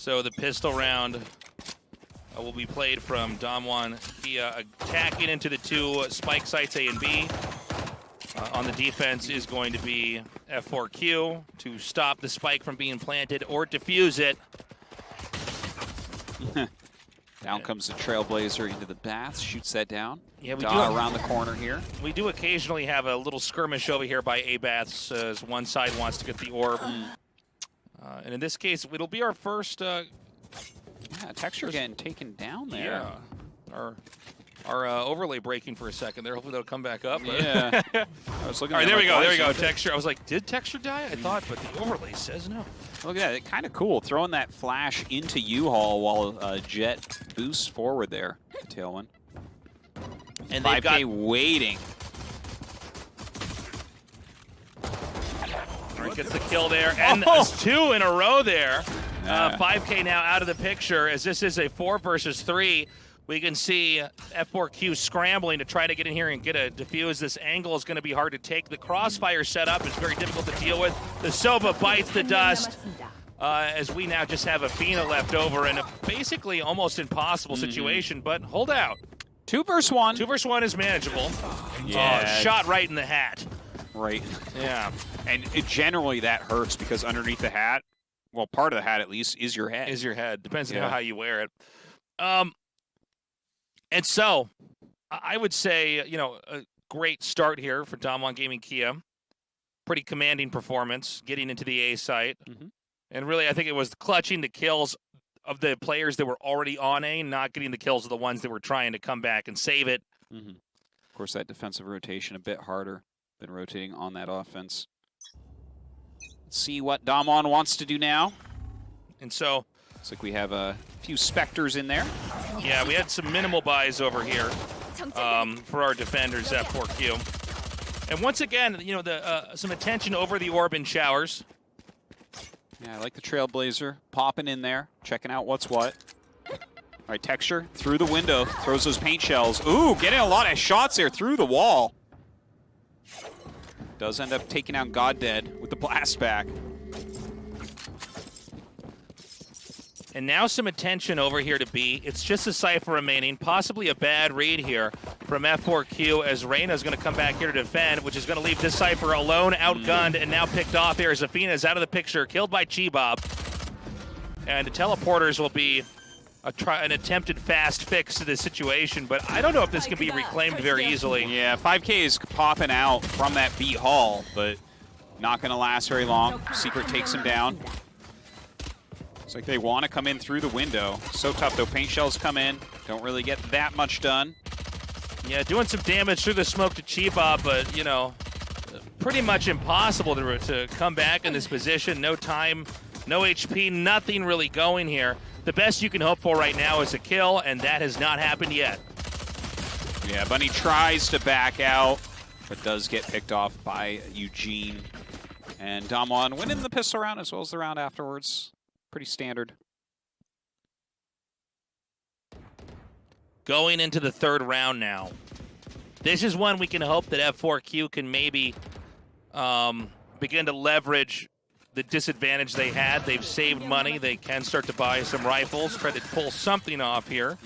So the pistol round will be played from DAMWON. He attacking into the two spike sites A and B. On the defense is going to be F4Q to stop the spike from being planted or defuse it. Down comes the Trailblazer into the bath, shoots that down. Yeah, we do around the corner here. We do occasionally have a little skirmish over here by A-Baths as one side wants to get the orb. And in this case, it'll be our first... yeah, Texture getting taken down there. Yeah. Our overlay breaking for a second there. Hopefully they'll come back up. Yeah. I was looking. All right, at there we go. There we go. something. Texture. I was like, did Texture die? I thought, but the overlay says no. Look at that. Kind of cool. Throwing that flash into U-Haul while Jet boosts forward there. The Tailwind. And 5K they've got waiting. All right, gets the kill there, and it's 2 in a row there. Yeah. 5K now out of the picture as this is a 4 versus 3. We can see F4Q scrambling to try to get in here and get a defuse. This angle is going to be hard to take. The crossfire setup is very difficult to deal with. The Sova bites the dust as we now just have a Fina left over in a basically almost impossible situation, but hold out. 2 versus 1. 2 versus 1 is manageable. Yeah. Shot right in the hat. Right. Yeah. And generally that hurts because underneath the hat, well, part of the hat at least, is your head. Is your head. Depends on Yeah. how you wear it. And so, I would say, you know, a great start here for DAMWON Gaming Kia. Pretty commanding performance, getting into the A site. And really, I think it was clutching the kills of the players that were already on A, not getting the kills of the ones that were trying to come back and save it. Of course, that defensive rotation a bit harder than rotating on that offense. Let's see what DAMWON wants to do now. And so... looks like we have a few Spectres in there. Yeah, we had some minimal buys over here for our defenders, F4Q. And once again, you know, some attention over the orb in showers. Yeah, I like the Trailblazer popping in there, checking out what's what. All right, Texture through the window, throws those paint shells. Ooh, getting a lot of shots there through the wall. Does end up taking out Goddead with the blast back. And now some attention over here to B. It's just a Cypher remaining, possibly a bad read here from F4Q as Reyna's going to come back here to defend, which is going to leave this Cypher alone, outgunned, and now picked off here as Afina is out of the picture, killed by Chibob. And the teleporters will be an attempted fast fix to this situation, but I don't know if this can be reclaimed very easily. Yeah, 5K is popping out from that B hall, but not going to last very long. Secret takes him down. Looks like they want to come in through the window. So tough though. Paint shells come in. Don't really get that much done. Yeah, doing some damage through the smoke to Chibob, but, you know, pretty much impossible to come back in this position. No time, no HP, nothing really going here. The best you can hope for right now is a kill, and that has not happened yet. Yeah, Bunny tries to back out, but does get picked off by Eugene. And DAMWON winning the pistol round as well as the round afterwards. Pretty standard. Going into the third round now. This is one we can hope that F4Q can maybe begin to leverage the disadvantage they had. They've saved money. They can start to buy some rifles, try to pull something off here.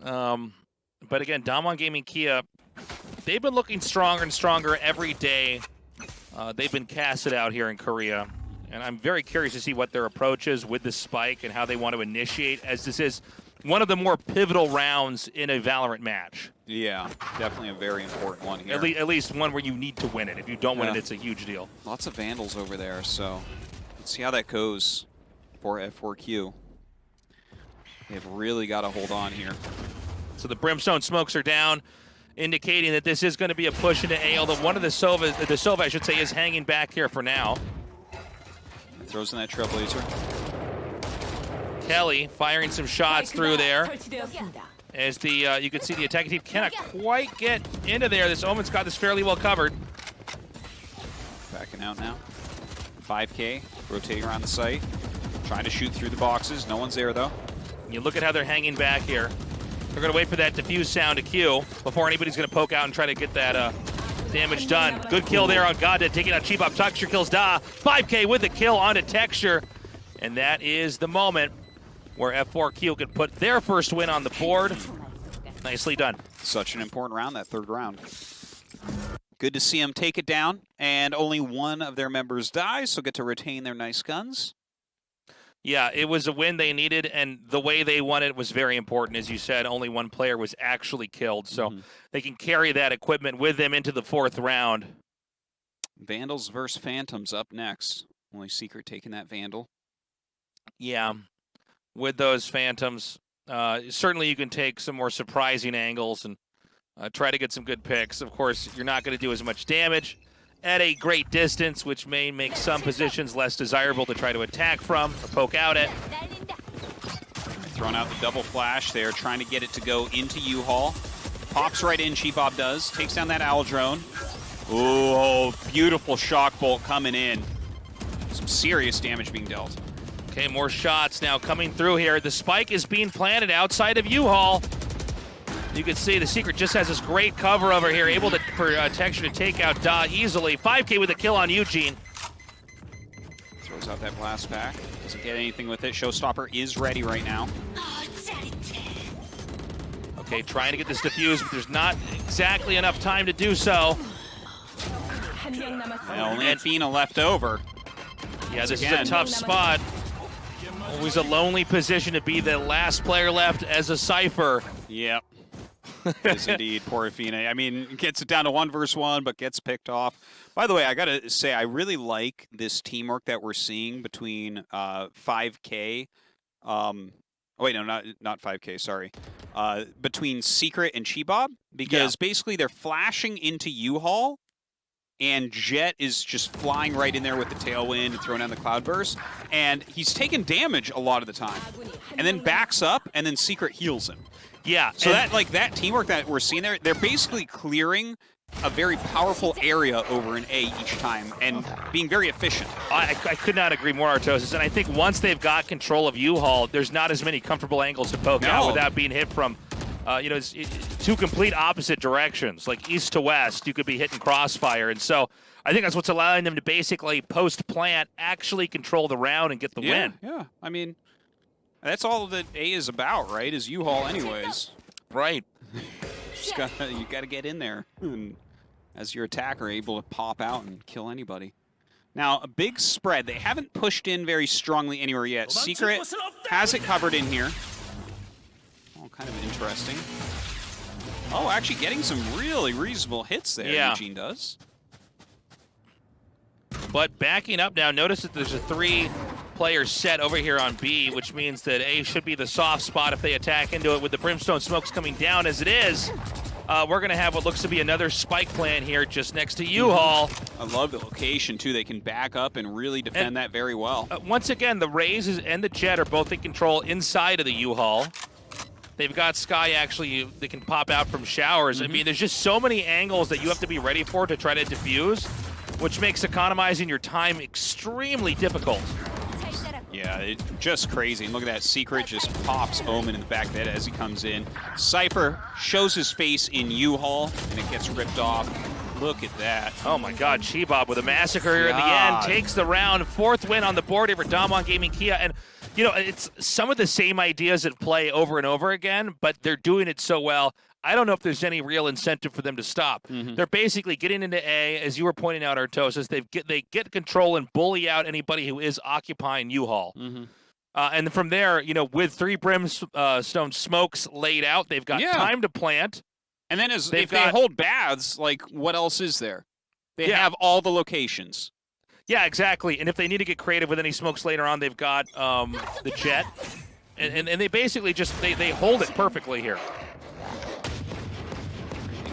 But again, DAMWON Gaming Kia, they've been looking stronger and stronger every day. They've been casted out here in Korea. And I'm very curious to see what their approach is with the spike and how they want to initiate, as this is one of the more pivotal rounds in a Valorant match. Yeah, definitely a very important one here. At least one where you need to win it. If you don't win it, it's a huge deal. Lots of Vandals over there, so let's see how that goes for F4Q. They've really got to hold on here. So the Brimstone smokes are down, indicating that this is going to be a push into A, although one of the Sova, I should say, is hanging back here for now. Throws in that Trailblazer. Kelly firing some shots through there. As the you can see the attacking team cannot quite get into there. This Omen's got this fairly well covered. Backing out now. 5K rotating around the site. Trying to shoot through the boxes. No one's there though. You look at how they're hanging back here. They're going to wait for that diffuse sound to cue before anybody's going to poke out and try to get that damage done. Good kill there on Goddead, taking out Chibob. Texture kills Da. 5K with the kill onto Texture. And that is the moment where F4Q could put their first win on the board. Nicely done. Such an important round, that third round. Good to see them take it down, and only one of their members dies, so get to retain their nice guns. Yeah, it was a win they needed, and the way they won it was very important. As you said, only one player was actually killed, so they can carry that equipment with them into the fourth round. Vandals versus Phantoms up next. Only Secret taking that Vandal. Yeah, with those Phantoms, certainly you can take some more surprising angles and try to get some good picks. Of course, you're not going to do as much damage at a great distance, which may make some positions less desirable to try to attack from or poke out at. Throwing out the double flash there, trying to get it to go into U-Haul. Pops right in, Cheebob does. Takes down that Owl drone. Oh, beautiful shock bolt coming in. Some serious damage being dealt. Okay, more shots now coming through here. The spike is being planted outside of U-Haul. You can see the Secret just has this great cover over here, able to for Texture to take out Da easily. 5K with a kill on Eugene. Throws out that blast pack. Doesn't get anything with it. Showstopper is ready right now. Okay, trying to get this defused, but there's not exactly enough time to do so. Only Athena left over. Yeah, this is a tough spot. Always a lonely position to be the last player left as a Cypher. Yep. Yes, indeed. Poor Athena. I mean, gets it down to 1 versus 1, but gets picked off. By the way, I got to say, I really like this teamwork that we're seeing between 5K. Oh, wait, no, not 5K, sorry. Between Secret and Cheebob, because basically they're flashing into U-Haul, and Jet is just flying right in there with the Tailwind and throwing down the Cloudburst, and he's taking damage a lot of the time, and then backs up, and then Secret heals him. Yeah. So that teamwork that we're seeing there, they're basically clearing a very powerful area over an A each time and being very efficient. I could not agree more, Artosis. And I think once they've got control of U-Haul, there's not as many comfortable angles to poke out without being hit from, two complete opposite directions. Like east to west, you could be hitting crossfire. And so I think that's what's allowing them to basically post-plant, actually control the round and get the win. Yeah, I mean, that's all that A is about, right? Is U-Haul anyways. Right. You got to get in there. And as your attacker, able to pop out and kill anybody. Now, a big spread. They haven't pushed in very strongly anywhere yet. Secret has it covered in here. Oh, kind of interesting. Oh, actually getting some really reasonable hits there, Eugene does. But backing up now, notice that there's a 3-player set over here on B, which means that A should be the soft spot if they attack into it with the Brimstone smokes coming down as it is. We're going to have what looks to be another spike plan here just next to U-Haul. I love the location, too. They can back up and really defend that very well. Once again, the Raze and the Jet are both in control inside of the U-Haul. They've got Sky, actually, they can pop out from showers. I mean, there's just so many angles that you have to be ready for to try to defuse, which makes economizing your time extremely difficult. Yeah, just crazy. And look at that. Secret just pops Omen in the back of the head as he comes in. Cypher shows his face in U-Haul, and it gets ripped off. Look at that. Oh my God, Cheebob with a massacre here in the end. Takes the round. 4th win on the board here for DAMWON Gaming Kia. And, you know, it's some of the same ideas at play over and over again, but they're doing it so well. I don't know if there's any real incentive for them to stop. They're basically getting into A, as you were pointing out, Artosis. They get control and bully out anybody who is occupying U-Haul. And from there, you know, with 3 Brimstone smokes laid out, they've got time to plant. And then if they hold baths, like, what else is there? They have all the locations. Yeah, exactly. And if they need to get creative with any smokes later on, they've got the Jet. And they basically just, they hold it perfectly here.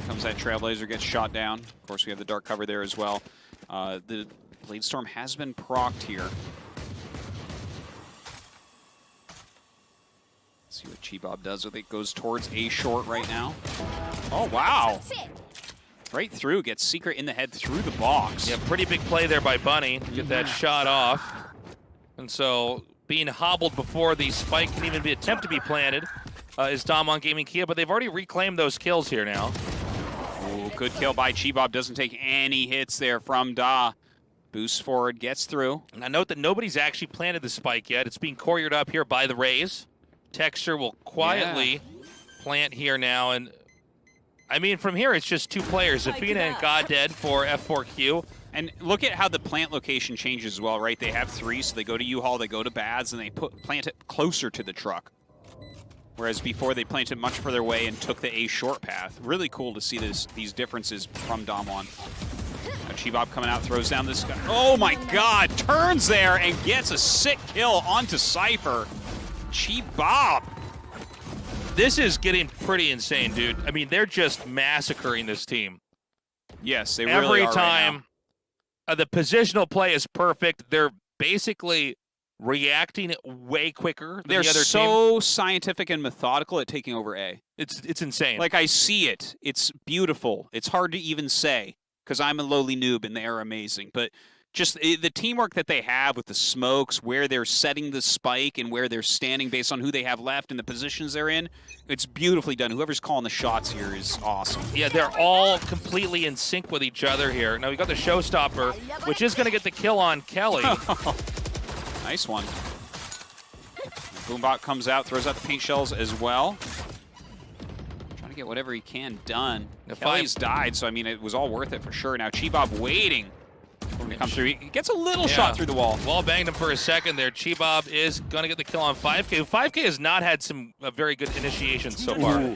Comes that Trailblazer, gets shot down. Of course, we have the dark cover there as well. The Blade Storm has been procced here. Let's see what Cheebob does with it. Goes towards A short right now. Oh, wow. Right through, gets Secret in the head through the box. Yeah, pretty big play there by Bunny to get that shot off. And so being hobbled before the spike can even be attempt to be planted is DAMWON Gaming Kia, but they've already reclaimed those kills here now. Ooh, good kill by Cheebob. Doesn't take any hits there from Da. Boost forward, gets through. Now note that nobody's actually planted the spike yet. It's being couriered up here by the Rays. Texture will quietly plant here now. And I mean, from here, it's just two players, Athena and GodDead for F4Q. And look at how the plant location changes as well, right? They have three, so they go to U-Haul, they go to Bads, and they plant it closer to the truck. Whereas before, they planted much further away and took the A short path. Really cool to see these differences from DAMWON. Now Chibop coming out, throws down this guy. Oh my god, turns there and gets a sick kill onto Cypher. Chibop. This is getting pretty insane, dude. I mean, they're just massacring this team. Yes, they really are. Every time. Right now. The positional play is perfect. They're basically reacting way quicker than They're the other so team. scientific and methodical at taking over A. It's insane. Like, I see it. It's beautiful. It's hard to even say because I'm a lowly noob and they are amazing. But just the teamwork that they have with the smokes, where they're setting the spike and where they're standing based on who they have left and the positions they're in, it's beautifully done. Whoever's calling the shots here is awesome. Yeah, they're all completely in sync with each other here. Now we got the showstopper, which is going to get the kill on Kelly. Nice one. Boombot comes out, throws out the paint shells as well. Trying to get whatever he can done. Kelly's died, so I mean, it was all worth it for sure. Now Chibop waiting for him to come through. He gets a little shot through the wall. Wall banged him for a second there. Chibop is going to get the kill on 5K. 5K has not had some very good initiations so far.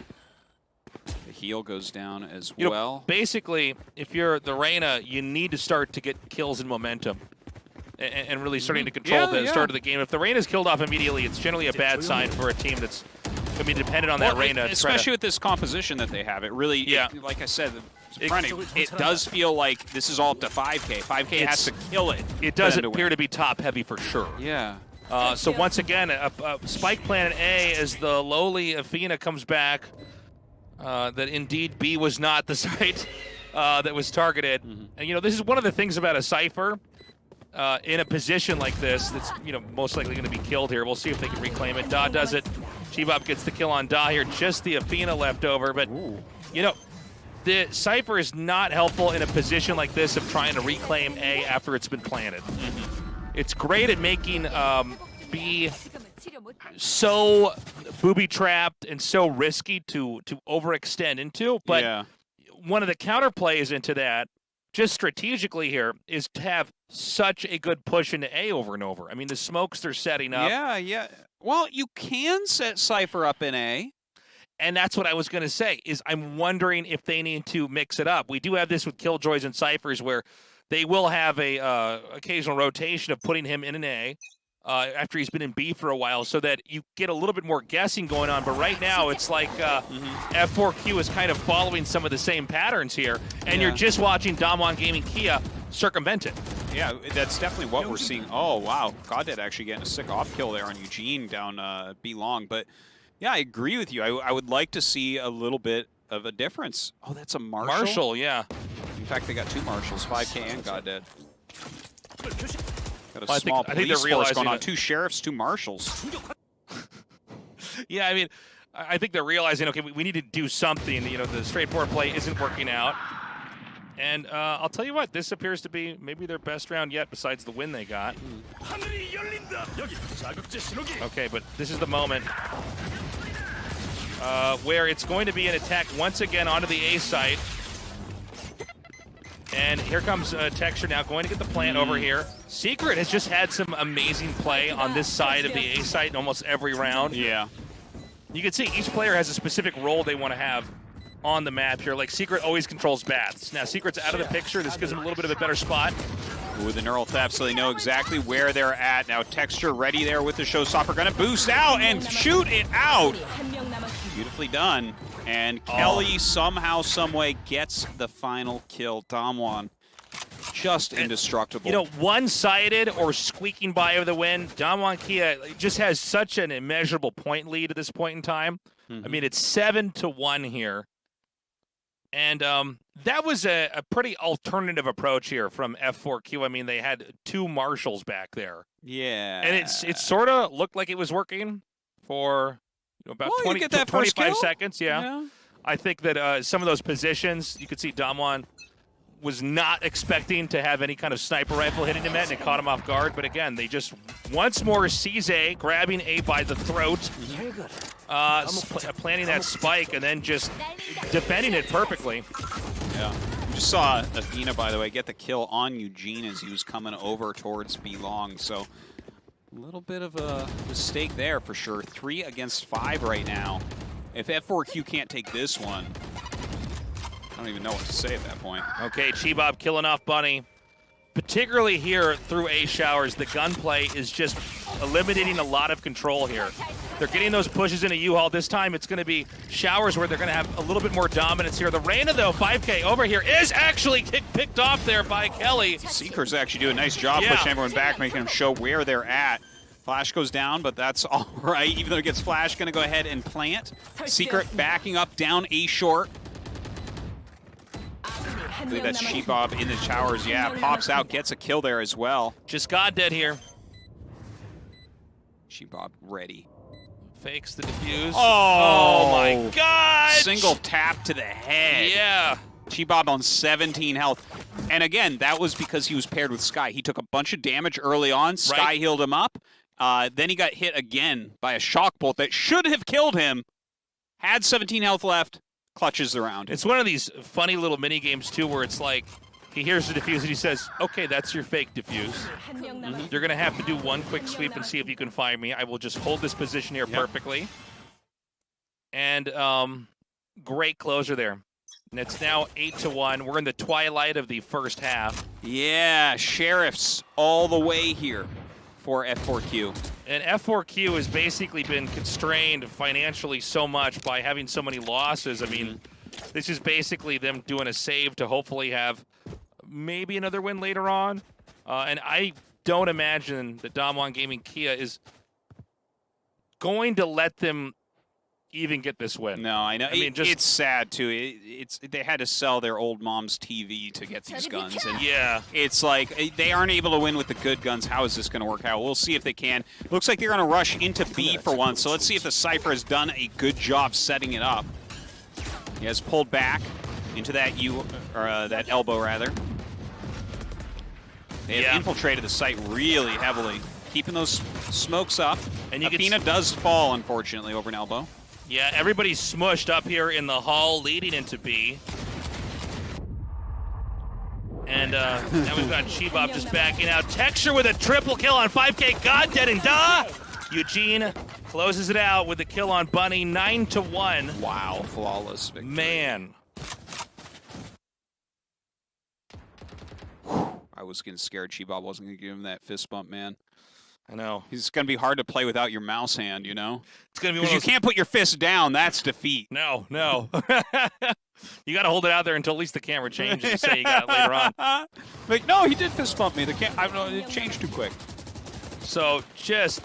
The heal goes down as you well. Know, basically, if you're the Reyna, you need to start to get kills and momentum. And really starting to control the start of the game. If the Reyna's killed off immediately, it's generally a bad sign for a team that's going to be dependent on that Reyna. Especially with this composition that they have. It really, like I said, it does feel like this is all up to 5K. 5K has to kill it. It does appear to be top-heavy for sure. Yeah. So once again, a spike planet A as the lowly Athena comes back. That indeed B was not the site that was targeted. And, you know, this is one of the things about a Cypher. In a position like this, that's most likely going to be killed here. We'll see if they can reclaim it. Da does it. Chibop gets the kill on Da here. Just the Athena left over, but the Cypher is not helpful in a position like this of trying to reclaim A after it's been planted. It's great at making B so booby-trapped and so risky to overextend into, but one of the counterplays into that, just strategically here, is to have such a good push into A over and over. I mean, the smokes they're setting up. Yeah. Well, you can set Cypher up in A. And that's what I was going to say, is I'm wondering if they need to mix it up. We do have this with Killjoys and Cyphers where they will have a occasional rotation of putting him in an A after he's been in B for a while so that you get a little bit more guessing going on. But right now, it's like F4Q is kind of following some of the same patterns here, and you're just watching DAMWON Gaming Kia circumvent it. Yeah, that's definitely what we're seeing. Oh, wow. GodDead actually getting a sick off kill there on Eugene down B long. But, yeah, I agree with you. I would like to see a little bit of a difference. Oh, that's a Marshal? Marshal, yeah. In fact, they got two Marshals, 5K and GodDead. Got a I small think police they're realizing force going on. that. 2 sheriffs, 2 marshals. Yeah, I mean, I think they're realizing, okay, we need to do something. The straightforward play isn't working out. And I'll tell you what, this appears to be maybe their best round yet besides the win they got. Okay, but this is the moment where it's going to be an attack once again onto the A site. And here comes Texture now going to get the plant over here. Secret has just had some amazing play on this side of the A site in almost every round. Yeah. You can see each player has a specific role they want to have on the map here. Like Secret always controls baths. Now Secret's out of the picture. This gives him a little bit of a better spot. Ooh, the neural theft, so they know exactly where they're at. Now Texture ready there with the showstopper. Gonna boost out and shoot it out. Beautifully done. And Kelly somehow, someway gets the final kill. DAMWON just indestructible. One-sided or squeaking by over the win. DAMWON Kia just has such an immeasurable point lead at this point in time. I mean, it's 7-1 here. And that was a pretty alternative approach here from F4Q. I mean, they had 2 Marshals back there. Yeah. And it sort of looked like it was working for about 20 to 25 seconds. Yeah. I think that some of those positions, you could see DAMWON was not expecting to have any kind of sniper rifle hitting him at, and it caught him off guard. But again, they just once more seize A, grabbing A by the throat, planting that spike, and then just defending it perfectly. Yeah. Just saw Athena, by the way, get the kill on Eugene as he was coming over towards B long. So a little bit of a mistake there for sure. 3 against 5 right now. If F4Q can't take this one, I don't even know what to say at that point. Okay, Chibob killing off Bunny. Particularly here through A showers, the gunplay is just eliminating a lot of control here. They're getting those pushes into U-Haul. This time it's going to be showers where they're going to have a little bit more dominance here. The Reyna, though, 5K over here, is actually picked off there by Kelly. Seeker's actually doing a nice job pushing everyone back, making them show where they're at. Flash goes down, but that's all right. Even though it gets Flash, going to go ahead and plant. Secret backing up down A short. I believe that's Chibob in the showers. Yeah, pops out, gets a kill there as well. Just God dead here. Chibob ready. Fakes the defuse. Oh my God! Single tap to the head. Yeah. Chibob on 17 health. And again, that was because he was paired with Sky. He took a bunch of damage early on. Sky healed him up. Then he got hit again by a shock bolt that should have killed him. Had 17 health left. Clutches the round. It's one of these funny little mini games too, where it's like he hears the defuse and he says, "Okay, that's your fake defuse. You're gonna have to do one quick sweep and see if you can find me. I will just hold this position here perfectly." And great closer there. And it's now 8-1. We're in the twilight of the first half. Yeah, Sheriffs all the way here for F4Q. And F4Q has basically been constrained financially so much by having so many losses. I mean, this is basically them doing a save to hopefully have maybe another win later on. And I don't imagine that DAMWON Gaming Kia is going to let them even get this win. No, I know. I mean, it's sad too. They had to sell their old mom's TV to get these guns, and yeah, it's like they aren't able to win with the good guns. How is this going to work out? We'll see if they can. Looks like they're going to rush into B for once. So let's see if the Cypher has done a good job setting it up. He has pulled back into that that elbow rather. They have infiltrated the site really heavily, keeping those smokes up. And Athena does fall, unfortunately, over an elbow. Yeah, everybody's smushed up here in the hall leading into B. And now we've got Chibob just backing out. Texture with a triple kill on 5K. God dead and da! Eugene closes it out with a kill on Bunny, 9-1. Wow, flawless victory. Man. I was getting scared Chibob wasn't going to give him that fist bump, man. I know. It's going to be hard to play without your mouse hand, you know? It's going to be because you can't put your fist down. That's defeat. No. You got to hold it out there until at least the camera changes to say you got it later on. Like, no, he did fist bump me. I don't know, it changed too quick. So just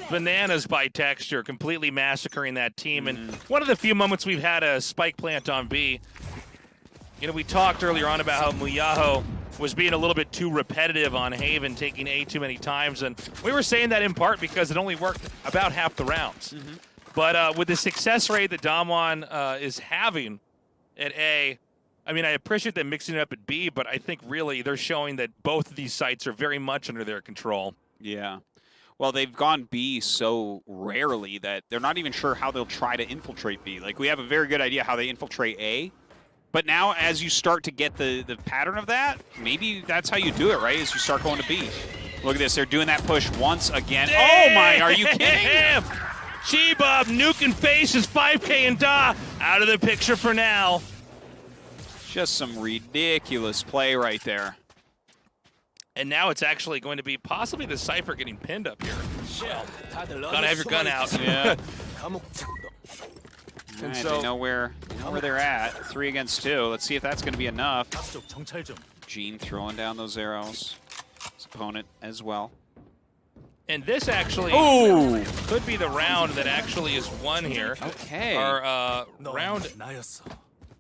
bananas by Texture, completely massacring that team. And one of the few moments we've had a spike plant on B. You know, we talked earlier on about how Muyaho was being a little bit too repetitive on Haven, taking A too many times. And we were saying that in part because it only worked about half the rounds. But with the success rate that DAMWON is having at A, I mean, I appreciate them mixing it up at B, but I think really they're showing that both of these sites are very much under their control. Yeah. Well, they've gone B so rarely that they're not even sure how they'll try to infiltrate B. Like, we have a very good idea how they infiltrate A. But now, as you start to get the pattern of that, maybe that's how you do it, right? As you start going to B. Look at this. They're doing that push once again. Damn! Oh, my. Are you kidding? Chibob nuking faces 5K and Da out of the picture for now. Just some ridiculous play right there. And now it's actually going to be possibly the Cypher getting pinned up here. Gotta have your gun out. Yeah. And right, so they know where they're at. 3 against 2. Let's see if that's going to be enough. Gene throwing down those arrows. His opponent as well. And this actually could be the round that actually is won here. Okay. Our round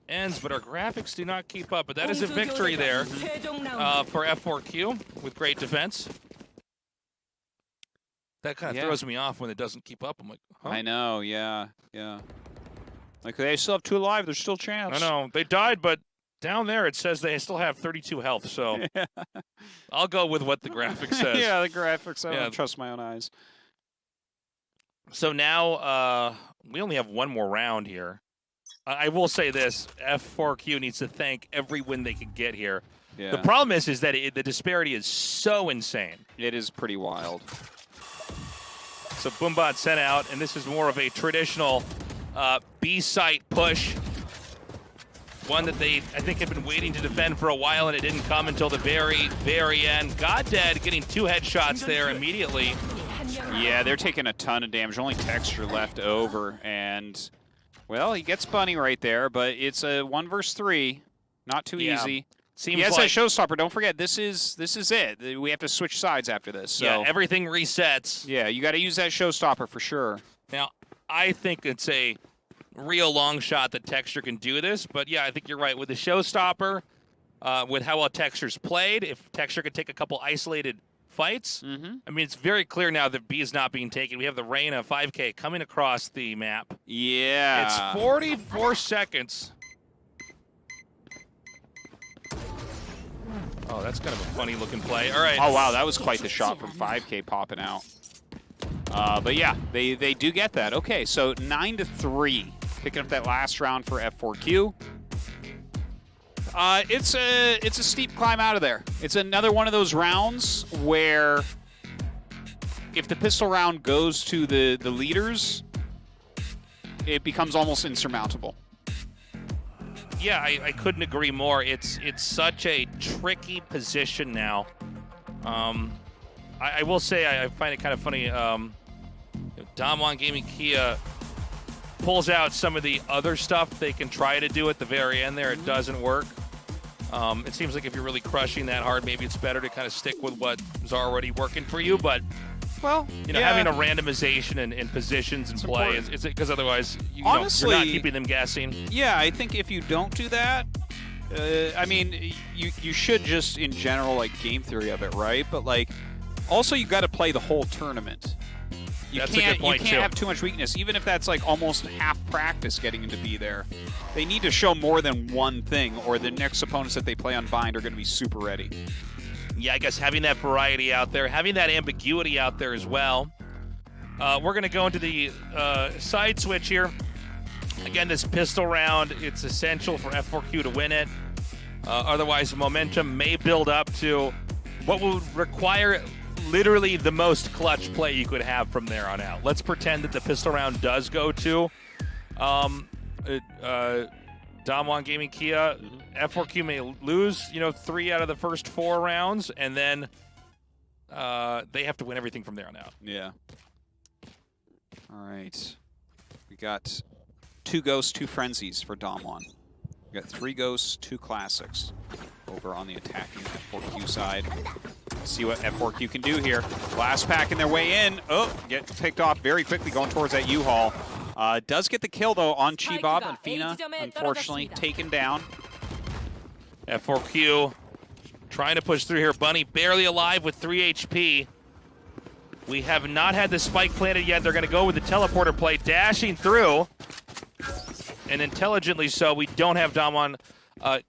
ends, but our graphics do not keep up. But that is a victory there for F4Q with great defense. That kind of throws me off when it doesn't keep up. I'm like, huh? I know, yeah. Like, they still have 2 alive. There's still a chance. I know. They died, but Down there, it says they still have 32 health, so Yeah. I'll go with what the graphic says. Yeah, the graphics. I don't trust my own eyes. So now we only have one more round here. I will say this, F4Q needs to thank every win they could get here. Yeah. The problem is that the disparity is so insane. It is pretty wild. So Boombot sent out, and this is more of a traditional B-site push. One that they, I think, had been waiting to defend for a while, and it didn't come until the very, very end. Goddead getting 2 headshots there immediately. Yeah, they're taking a ton of damage. Only Texture left over, and, well, he gets Bunny right there, but it's a 1 versus 3. Not too easy. Seems he has like that showstopper. Don't forget, this is it. We have to switch sides after this. So. Yeah, everything resets. Yeah, you got to use that showstopper for sure. Now, I think it's a real long shot that Texture can do this, but yeah, I think you're right. With the showstopper, with how well Texture's played, if Texture could take a couple isolated fights, I mean, it's very clear now that B is not being taken. We have the Reyna 5K coming across the map. Yeah. It's 44 seconds. Oh, that's kind of a funny looking play. All right. Oh, wow, that was quite the shot from 5K popping out. But yeah, they do get that. Okay, so 9-3, picking up that last round for F4Q. It's a steep climb out of there. It's another one of those rounds where if the pistol round goes to the leaders, it becomes almost insurmountable. Yeah, I couldn't agree more. It's such a tricky position now. I will say I find it kind of funny. DAMWON Gaming Kia pulls out some of the other stuff they can try to do at the very end there. It doesn't work. It seems like if you're really crushing that hard, maybe it's better to kind of stick with what's already working for you. But, well, you know, having a randomization and positions and play is because otherwise honestly, you're not keeping them guessing. Yeah, I think if you don't do that, I mean, you should just in general like game theory of it, right? But like, also you got to play the whole tournament. That's a good point, you can't have too much weakness, even if that's like almost half practice getting him to be there. They need to show more than one thing, or the next opponents that they play on Bind are going to be super ready. Yeah, I guess having that variety out there, having that ambiguity out there as well. We're going to go into the side switch here. Again, this pistol round, it's essential for F4Q to win it. Otherwise, momentum may build up to what will require literally the most clutch play you could have from there on out. Let's pretend that the pistol round does go to DAMWON Gaming Kia. F4Q may lose, 3 out of the first 4 rounds, and then they have to win everything from there on out. Yeah. All right. We got 2 Ghosts, 2 Frenzies for DAMWON. We got 3 Ghosts, 2 Classics over on the attacking F4Q side. Let's see what F4Q can do here. Last packing their way in. Oh, get picked off very quickly going towards that U-Haul. Does get the kill, though, on Chibob and Fina. Unfortunately, taken down. F4Q trying to push through here. Bunny barely alive with 3 HP. We have not had the spike planted yet. They're going to go with the teleporter play, dashing through. And intelligently so, we don't have DAMWON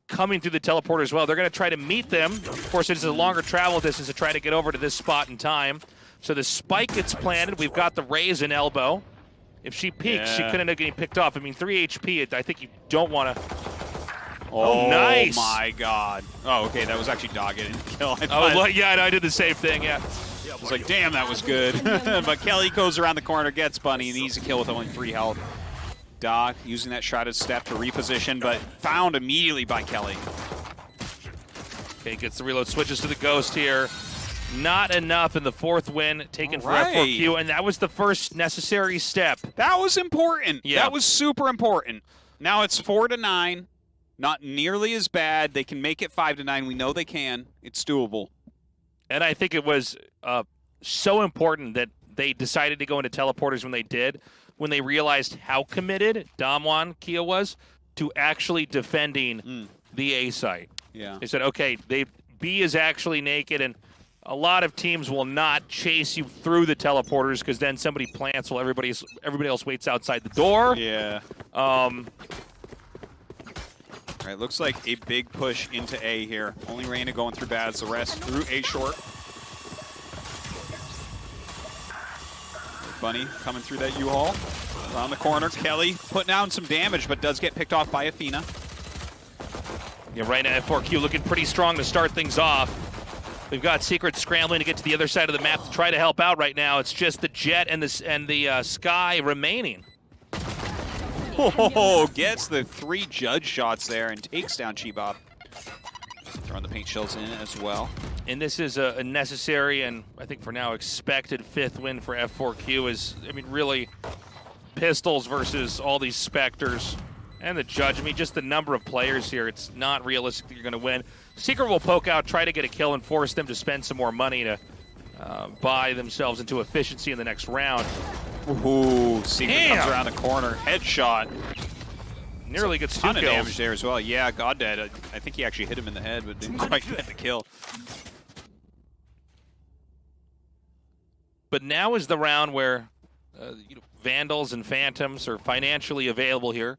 coming through the teleporter as well. They're going to try to meet them. Of course, it's a longer travel distance to try to get over to this spot in time. So the spike gets planted. We've got the raise and elbow. If she peeks, she could end up getting picked off. I mean, 3 HP, I think you don't want to... Oh, nice. My God. Oh, okay, that was actually Dog getting the kill. Yeah, I did the same thing, yeah. I was like, damn, that was good. But Kelly goes around the corner, gets Bunny, and he's a kill with only 3 health. Doc using that shrouded step to reposition, but found immediately by Kelly. Okay, gets the reload, switches to the Ghost here. Not enough in the 4th win taken for F4Q, and that was the first necessary step. That was important. Yeah. That was super important. Now it's 4-9. Not nearly as bad. They can make it 5-9. We know they can. It's doable. And I think it was so important that they decided to go into teleporters when they did, when they realized how committed DAMWON Kia was to actually defending the A site. Yeah. They said, okay, B is actually naked, and a lot of teams will not chase you through the teleporters because then somebody plants while everybody else waits outside the door. Yeah. All right, looks like a big push into A here. Only Reyna going through bads, the rest through A short. Bunny coming through that U-Haul. Around the corner, Kelly putting down some damage, but does get picked off by Athena. Yeah, right now F4Q looking pretty strong to start things off. We've got Secret scrambling to get to the other side of the map to try to help out right now. It's just the Jet and the Sky remaining. Oh, gets the 3 judge shots there and takes down Chibop. Throwing the paint shells in as well. And this is a necessary and I think for now expected 5th win for F4Q. Is, I mean, really pistols versus all these Spectres and the judge. I mean, just the number of players here, it's not realistic that you're going to win. Secret will poke out, try to get a kill, and force them to spend some more money to buy themselves into efficiency in the next round. Ooh, Secret comes around the corner. Headshot. Nearly gets 2 ton kills. Of damage there as well. Yeah, Goddead. I think he actually hit him in the head, but didn't quite get the kill. But now is the round where Vandals and Phantoms are financially available here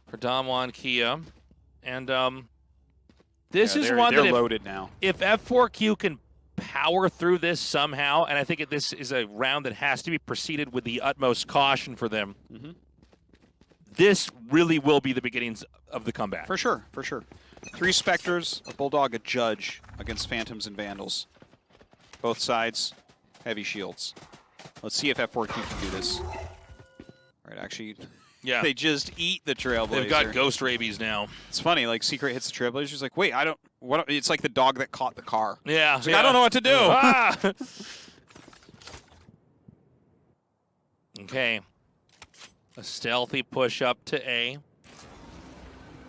for DAMWON, Kia. And this is one that loaded now. If F4Q can power through this somehow, and I think this is a round that has to be proceeded with the utmost caution for them, this really will be the beginnings of the comeback. For sure, for sure. 3 Spectres, a Bulldog, a Judge against Phantoms and Vandals. Both sides, heavy shields. Let's see if F4Q can do this. All right, actually, yeah, they just eat the Trailblazer. They've got ghost rabies now. It's funny, like Secret hits the Trailblazer. She's like, wait, I don't. What? It's like the dog that caught the car. Yeah, like, I don't know what to do. Ah! Okay, a stealthy push up to A.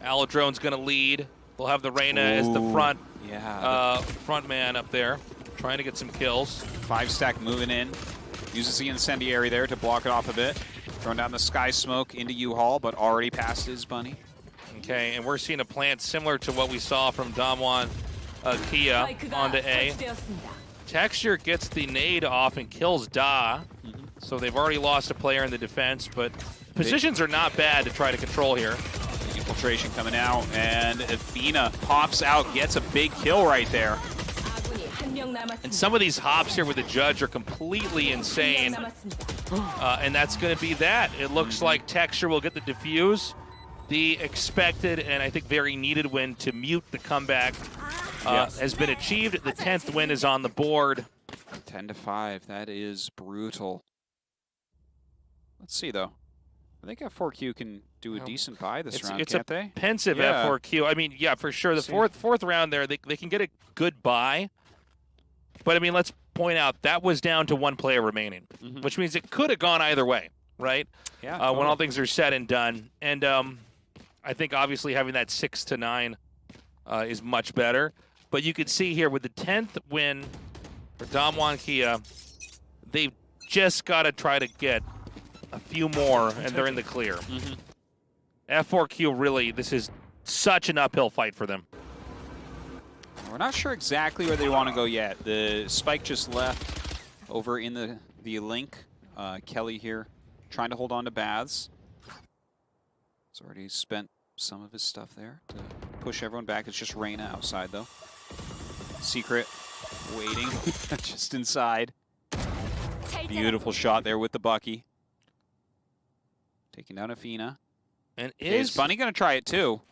Aladrone's gonna lead. They'll have the Reyna as the front, front man up there, trying to get some kills. 5-stack moving in. Uses the incendiary there to block it off a bit. Throwing down the sky smoke into U-Haul, but already past his Bunny. Okay, and we're seeing a plant similar to what we saw from DAMWON Kia onto A. Texture gets the nade off and kills Da. So they've already lost a player in the defense, but positions are not bad to try to control here. Infiltration coming out, and Athena pops out, gets a big kill right there. And some of these hops here with the judge are completely insane. And that's going to be that. It looks like Texture will get the defuse. The expected and I think very needed win to mute the comeback has been achieved. The 10th win is on the board. 10-5. That is brutal. Let's see, though. I think F4Q can do a decent buy this round, can't they? It's a pensive F4Q. I mean, yeah, for sure. The fourth round there, they can get a good buy. But, I mean, let's point out, that was down to 1 player remaining, which means it could have gone either way, right? Yeah. When all things are said and done. And I think, obviously, having that 6-9 is much better. But you could see here with the 10th win for DAMWON Kia, they've just got to try to get a few more, and they're in the clear. F4Q, really, this is such an uphill fight for them. We're not sure exactly where they want to go yet. The Spike just left over in the link. Kelly here trying to hold on to Baths. He's already spent some of his stuff there to push everyone back. It's just Reyna outside, though. Secret waiting just inside. Beautiful shot there with the Bucky. Taking down Athena. And is Bunny going to try it, too?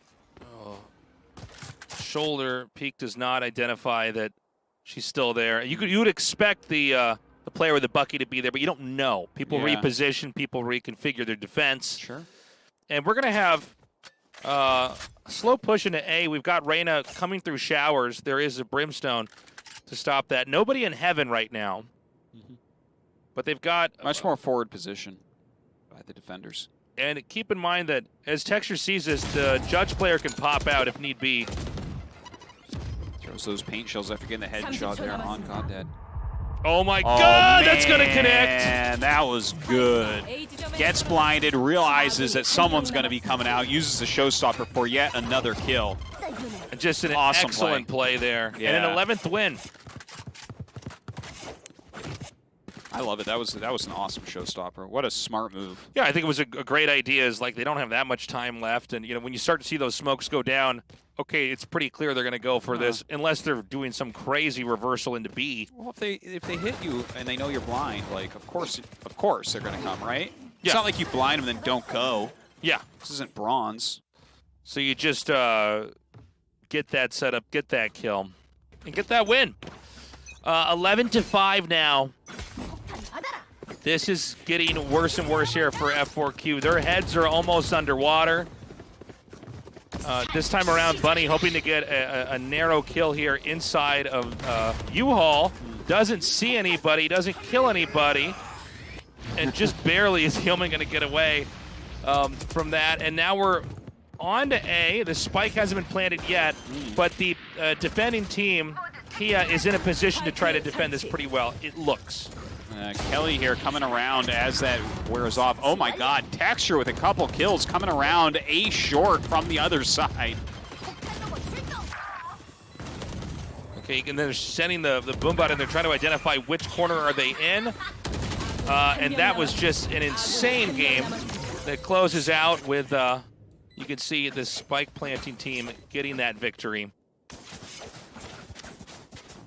Shoulder peak does not identify that she's still there. You would expect the player with the Bucky to be there, but you don't know. People reposition, people reconfigure their defense. Sure. And we're gonna have a slow push into A. We've got Reyna coming through showers. There is a brimstone to stop that. Nobody in heaven right now, but they've got much more forward position by the defenders. And keep in mind that as Texture sees this, the judge player can pop out if need be. Throws those paint shells after getting the headshot there on Goddead. Oh my God, that's going to connect. And that was good. Gets blinded, realizes that someone's going to be coming out, uses the showstopper for yet another kill. And just an awesome excellent play there. Yeah. And an 11th win. I love it. That was an awesome showstopper. What a smart move. Yeah, I think it was a great idea. Is like they don't have that much time left, and when you start to see those smokes go down, okay, it's pretty clear they're going to go for this, unless they're doing some crazy reversal into B. Well, if they hit you and they know you're blind, like of course they're going to come, right? Yeah. It's not like you blind them and then don't go. Yeah. This isn't bronze. So you just get that setup, get that kill, and get that win. 11-5 now. This is getting worse and worse here for F4Q. Their heads are almost underwater. This time around, Bunny hoping to get a narrow kill here inside of U-Haul. Doesn't see anybody, doesn't kill anybody, and just barely is Hillman going to get away from that. And now we're on to A. The spike hasn't been planted yet, but the defending team, Kia, is in a position to try to defend this pretty well, it looks. Kelly here coming around as that wears off. Oh my god, Texture with a couple kills coming around. A short from the other side. Okay, and they're sending the boom bot and they're trying to identify which corner are they in. And that was just an insane game that closes out with, you can see the spike planting team getting that victory.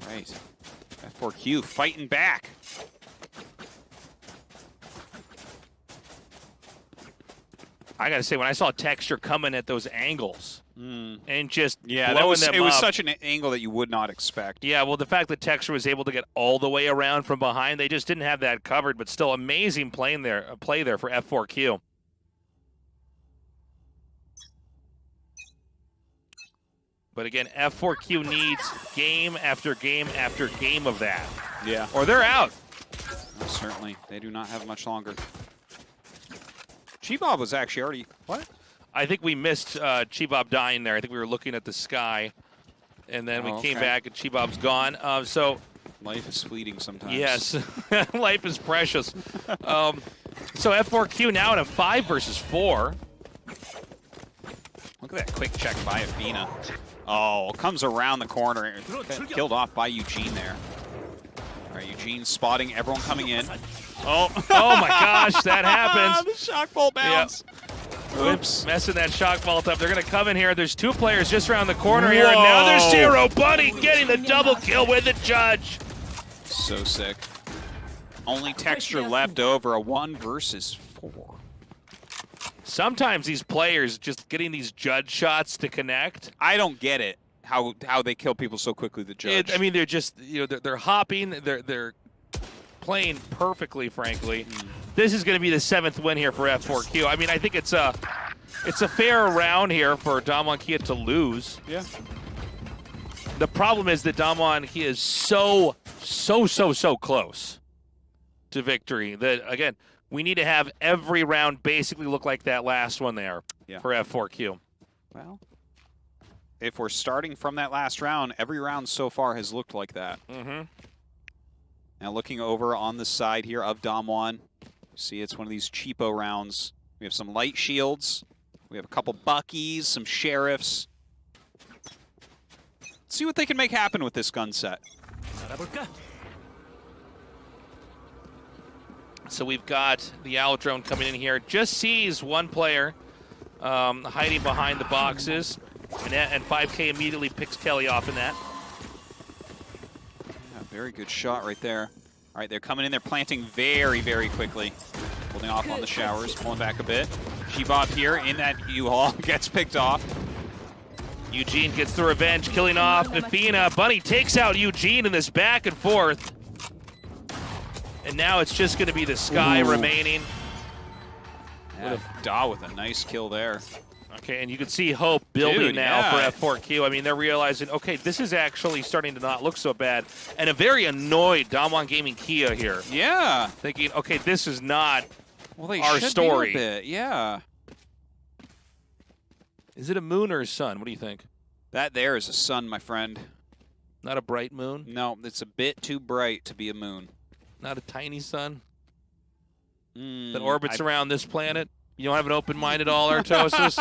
Right. F4Q fighting back. I gotta say, when I saw Texture coming at those angles and just it was such an angle that you would not expect. Yeah, well, the fact that Texture was able to get all the way around from behind, they just didn't have that covered, but still amazing play there for F4Q. But again, F4Q needs game after game after game of that. Yeah. Or they're out. Oh, certainly. They do not have much longer. Chibob was actually already... What? I think we missed Chibob dying there. I think we were looking at the sky, and then we came back and Chibob's gone. So life is fleeting sometimes. Yes, life is precious. So F4Q now in a 5 versus 4. Look at that quick check by Athena. Oh, comes around the corner. Killed off by Eugene there. All right, Eugene spotting everyone coming in. Oh my gosh, that happens. The shock bolt bounce. Yep. Oops, messing that shock bolt up. They're going to come in here. There's 2 players just around the corner here, and now there's Zero. Bunny getting the double kill with the judge. So sick. Only Texture left over, a 1 versus 4. Sometimes these players just getting these judge shots to connect. I don't get it, how they kill people so quickly, the judge. I mean, they're just, they're hopping, they're playing perfectly, frankly. This is going to be the 7th win here for F4Q. I mean, I think it's a fair round here for DAMWON Kia to lose. Yeah. The problem is that DAMWON Kia is so close to victory that, again, we need to have every round basically look like that last one there for F4Q. Well, if we're starting from that last round, every round so far has looked like that. Now looking over on the side here of DAMWON, see it's one of these cheapo rounds. We have some light shields. We have a couple Buckies, some Sheriffs. Let's see what they can make happen with this gun set. So we've got the Owl Drone coming in here. Just sees one player hiding behind the boxes. And 5K immediately picks Kelly off in that. Yeah, very good shot right there. All right, they're coming in. They're planting very, very quickly. Holding off on the showers, pulling back a bit. Shibop here in that U-Haul gets picked off. Eugene gets the revenge, killing off Athena. Bunny takes out Eugene in this back and forth. And now it's just going to be the Sky remaining. Yeah, Da with a nice kill there. Okay, and you can see hope building now for F4Q. I mean, they're realizing, okay, this is actually starting to not look so bad. And a very annoyed DAMWON Gaming Kia here. Yeah. Thinking, okay, this is not they our story. Be a bit. Yeah. Is it a moon or a sun? What do you think? That there is a sun, my friend. Not a bright moon? No, it's a bit too bright to be a moon. Not a tiny sun that orbits around this planet? You don't have an open mind at all, Artosis?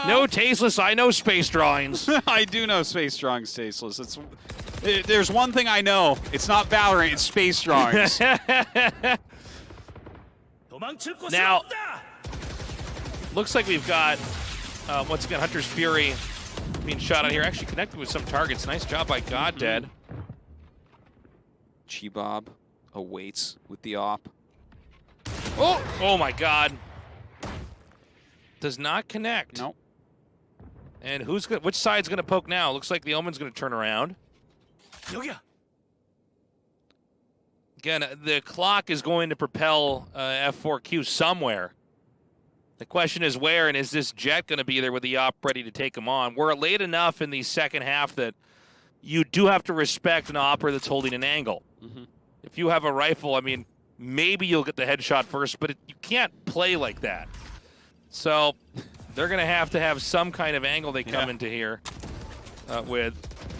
No tasteless, I know space drawings. I do know space drawings tasteless. There's one thing I know. It's not Valorant, it's space drawings. Now, looks like we've got, once again, Hunter's Fury being shot on here. Actually connected with some targets. Nice job by GodDead. Chibob awaits with the op. Oh my God. Does not connect. Nope. And which side's gonna poke now? Looks like the Omen's gonna turn around. Again, the clock is going to propel F4Q somewhere. The question is where, and is this Jet going to be there with the op ready to take him on? We're late enough in the second half that you do have to respect an opera that's holding an angle. If you have a rifle, I mean, maybe you'll get the headshot first, but you can't play like that. So they're going to have some kind of angle they come into here with.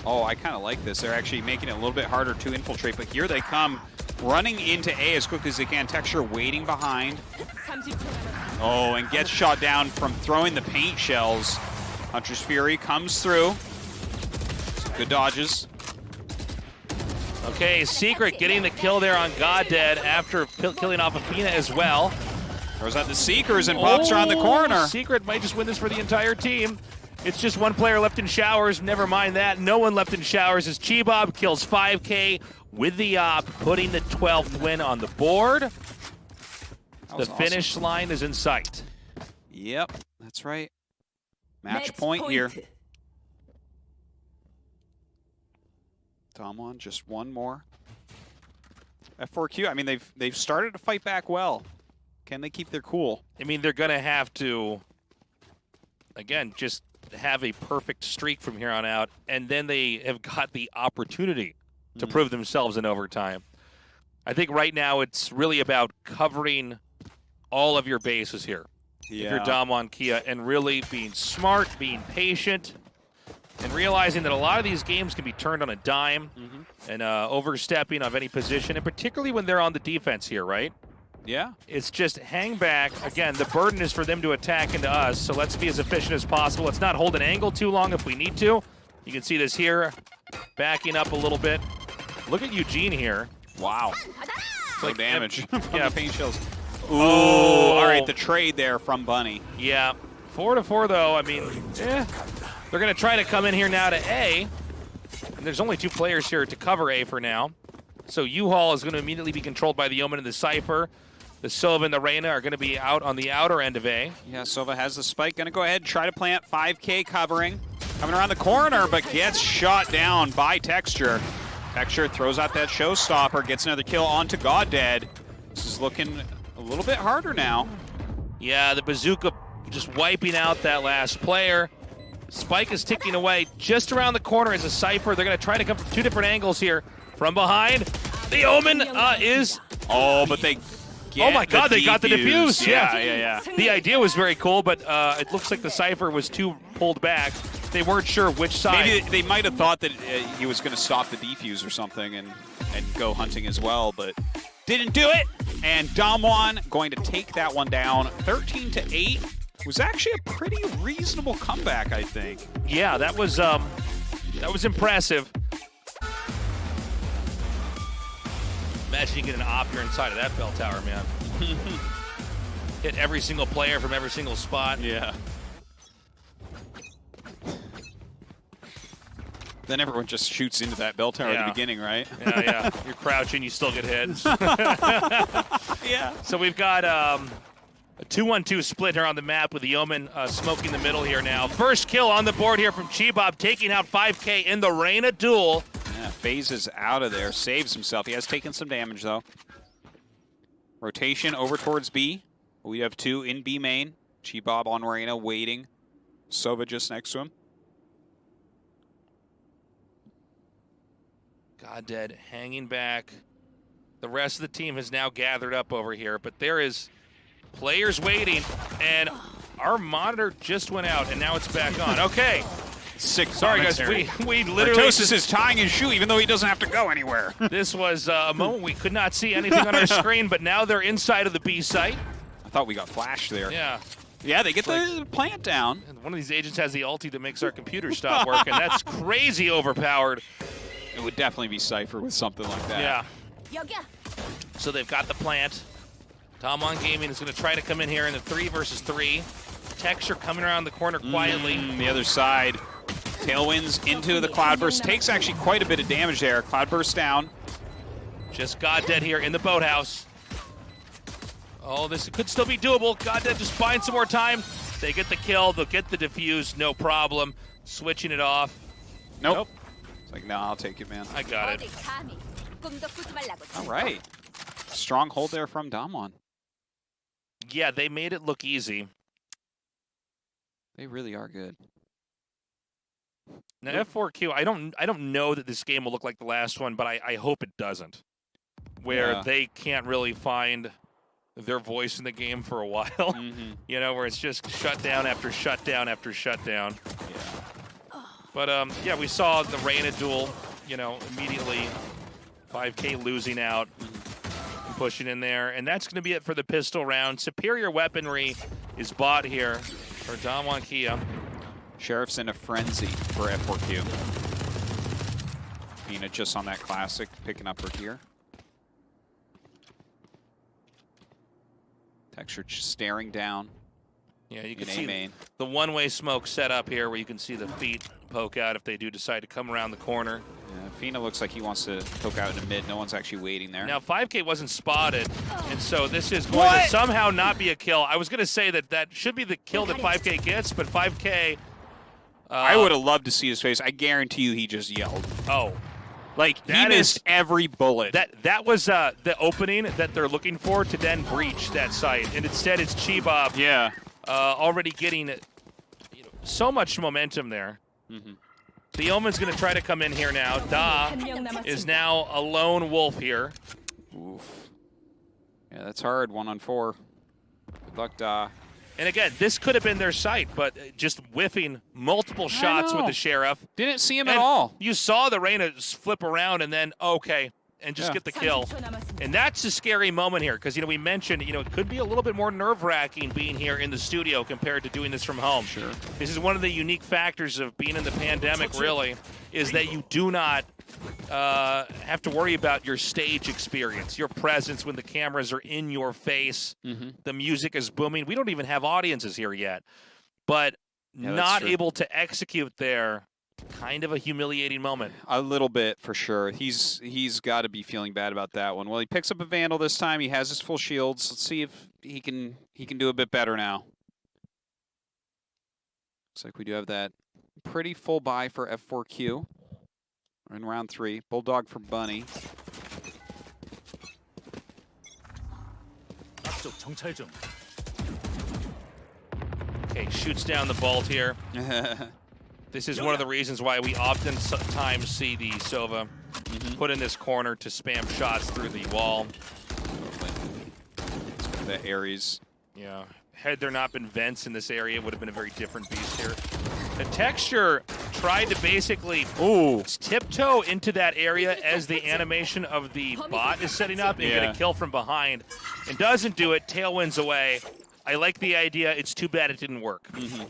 Oh, I kind of like this. They're actually making it a little bit harder to infiltrate, but here they come running into A as quickly as they can. Texture waiting behind. Oh, and gets shot down from throwing the paint shells. Hunter's Fury comes through. Some good dodges. Okay, Secret getting the kill there on GodDead after killing off Athena as well. Throws out the Seekers and pops around the corner. Secret might just win this for the entire team. It's just one player left in showers. Never mind that. No one left in showers as Chibob kills 5K with the op, putting the 12th win on the board. The finish line is in sight. Yep, that's right. Match point here. DAMWON, just one more. F4Q, I mean, they've started to fight back well. Can they keep their cool? I mean, they're going to have to, again, just have a perfect streak from here on out, and then they have got the opportunity to prove themselves in overtime. I think right now it's really about covering all of your bases here. If you're DAMWON Kia, and really being smart, being patient, and realizing that a lot of these games can be turned on a dime and overstepping of any position, and particularly when they're on the defense here, right? Yeah. It's just hang back. Again, the burden is for them to attack into us, so let's be as efficient as possible. Let's not hold an angle too long if we need to. You can see this here, backing up a little bit. Look at Eugene here. Wow. It's like damage from the paint shells. Ooh, Oh. All right, the trade there from Bunny. Yeah, 4-4 though. I mean, they're going to try to come in here now to A. And there's only 2 players here to cover A for now. So U-Haul is going to immediately be controlled by the Omen and the Cypher. The Sova and the Reyna are going to be out on the outer end of A. Yeah, Sova has the spike. Going to go ahead and try to plant. 5K covering. Coming around the corner, but gets shot down by Texture. Texture throws out that showstopper, gets another kill onto GodDead. This is looking a little bit harder now. Yeah, the bazooka just wiping out that last player. Spike is ticking away just around the corner as a Cypher. They're going to try to come from 2 different angles here. From behind, the Omen is... Oh, but they get Oh my God, they got the defuse. Yeah. The idea was very cool, but it looks like the Cypher was too pulled back. They weren't sure which side. Maybe they might have thought that he was going to stop the defuse or something and go hunting as well, but didn't do it. And DAMWON going to take that one down. 13-8 was actually a pretty reasonable comeback, I think. Yeah, that was impressive. Imagine you get an op, you're inside of that bell tower, man. Hit every single player from every single spot. Yeah. Then everyone just shoots into that bell tower at the beginning, right? Yeah. You're crouching, you still get hit. Yeah. So we've got a 2-1-2 split here on the map with the Omen smoking the middle here now. First kill on the board here from Chibob, taking out 5K in the Reyna duel. Yeah, phases out of there, saves himself. He has taken some damage, though. Rotation over towards B. We have 2 in B main. Chibob on Reyna waiting. Sova just next to him. GodDead hanging back. The rest of the team has now gathered up over here, but there is players waiting, and our monitor just went out, and now it's back on. Okay. Sick. Sorry, guys. We literally... Artosis is tying his shoe, even though he doesn't have to go anywhere. This was a moment we could not see anything on our screen, but now they're inside of the B site. I thought we got flashed there. Yeah. Yeah, they get the plant down. One of these agents has the ulti that makes our computer stop working. That's crazy overpowered. It would definitely be Cypher with something like that. Yeah. So they've got the plant. DAMWON Gaming is going to try to come in here in the 3 versus 3. Texture coming around the corner quietly. The other side. Tailwinds into the Cloudburst. Takes actually quite a bit of damage there. Cloudburst down. Just Goddead here in the boathouse. Oh, this could still be doable. Goddead just buying some more time. They get the kill. They'll get the defuse. No problem. Switching it off. Nope. It's like, no, I'll take it, man. I got it. All right. Strong hold there from DAMWON. Yeah, they made it look easy. They really are good. Now F4Q, I don't know that this game will look like the last one, but I hope it doesn't. Where they can't really find their voice in the game for a while. You know, where it's just shutdown after shutdown after shutdown. Yeah. But yeah, we saw the Reyna duel, you know, immediately 5K losing out, and pushing in there, and that's going to be it for the pistol round. Superior weaponry is bought here for DAMWON Kia. Sheriff's in a frenzy for F4Q. Fina just on that classic, picking up her gear. Texture just staring down. Yeah, you can see the one-way smoke set up here where you can see the feet poke out if they do decide to come around the corner. Yeah, Fina looks like he wants to poke out in the mid. No one's actually waiting there. Now, 5K wasn't spotted, and so this is going to somehow not be a kill. I was going to say that that should be the kill that 5K gets, but 5K... I would have loved to see his face. I guarantee you he just yelled. Oh. Like, he missed every bullet. That was the opening that they're looking for to then breach that site, and instead it's Chibab. Yeah. Already getting so much momentum there. The Omen's going to try to come in here now. Da is now a lone wolf here. Oof. Yeah, that's hard. 1-on-4. Good luck, Da. And again, this could have been their site, but just whiffing multiple shots with the Sheriff. Didn't see him at all. You saw the Reyna flip around and then, and just get the kill. And that's a scary moment here because, we mentioned, it could be a little bit more nerve-wracking being here in the studio compared to doing this from home. Sure. This is one of the unique factors of being in the pandemic, really, is that you do not have to worry about your stage experience, your presence when the cameras are in your face, the music is booming. We don't even have audiences here yet. But not able to execute there, kind of a humiliating moment. A little bit, for sure. He's got to be feeling bad about that one. Well, he picks up a Vandal this time. He has his full shields. Let's see if he can do a bit better now. Looks like we do have that pretty full buy for F4Q. We're in round 3. Bulldog for Bunny. Okay, shoots down the vault here. This is one of the reasons why we oftentimes see the Sova put in this corner to spam shots through the wall. The Ares. Yeah. Had there not been vents in this area, it would have been a very different beast here. The Texture tried to basically tiptoe into that area as the animation of the bot is setting up and get a kill from behind. And doesn't do it, Tailwinds away. I like the idea, it's too bad it didn't work.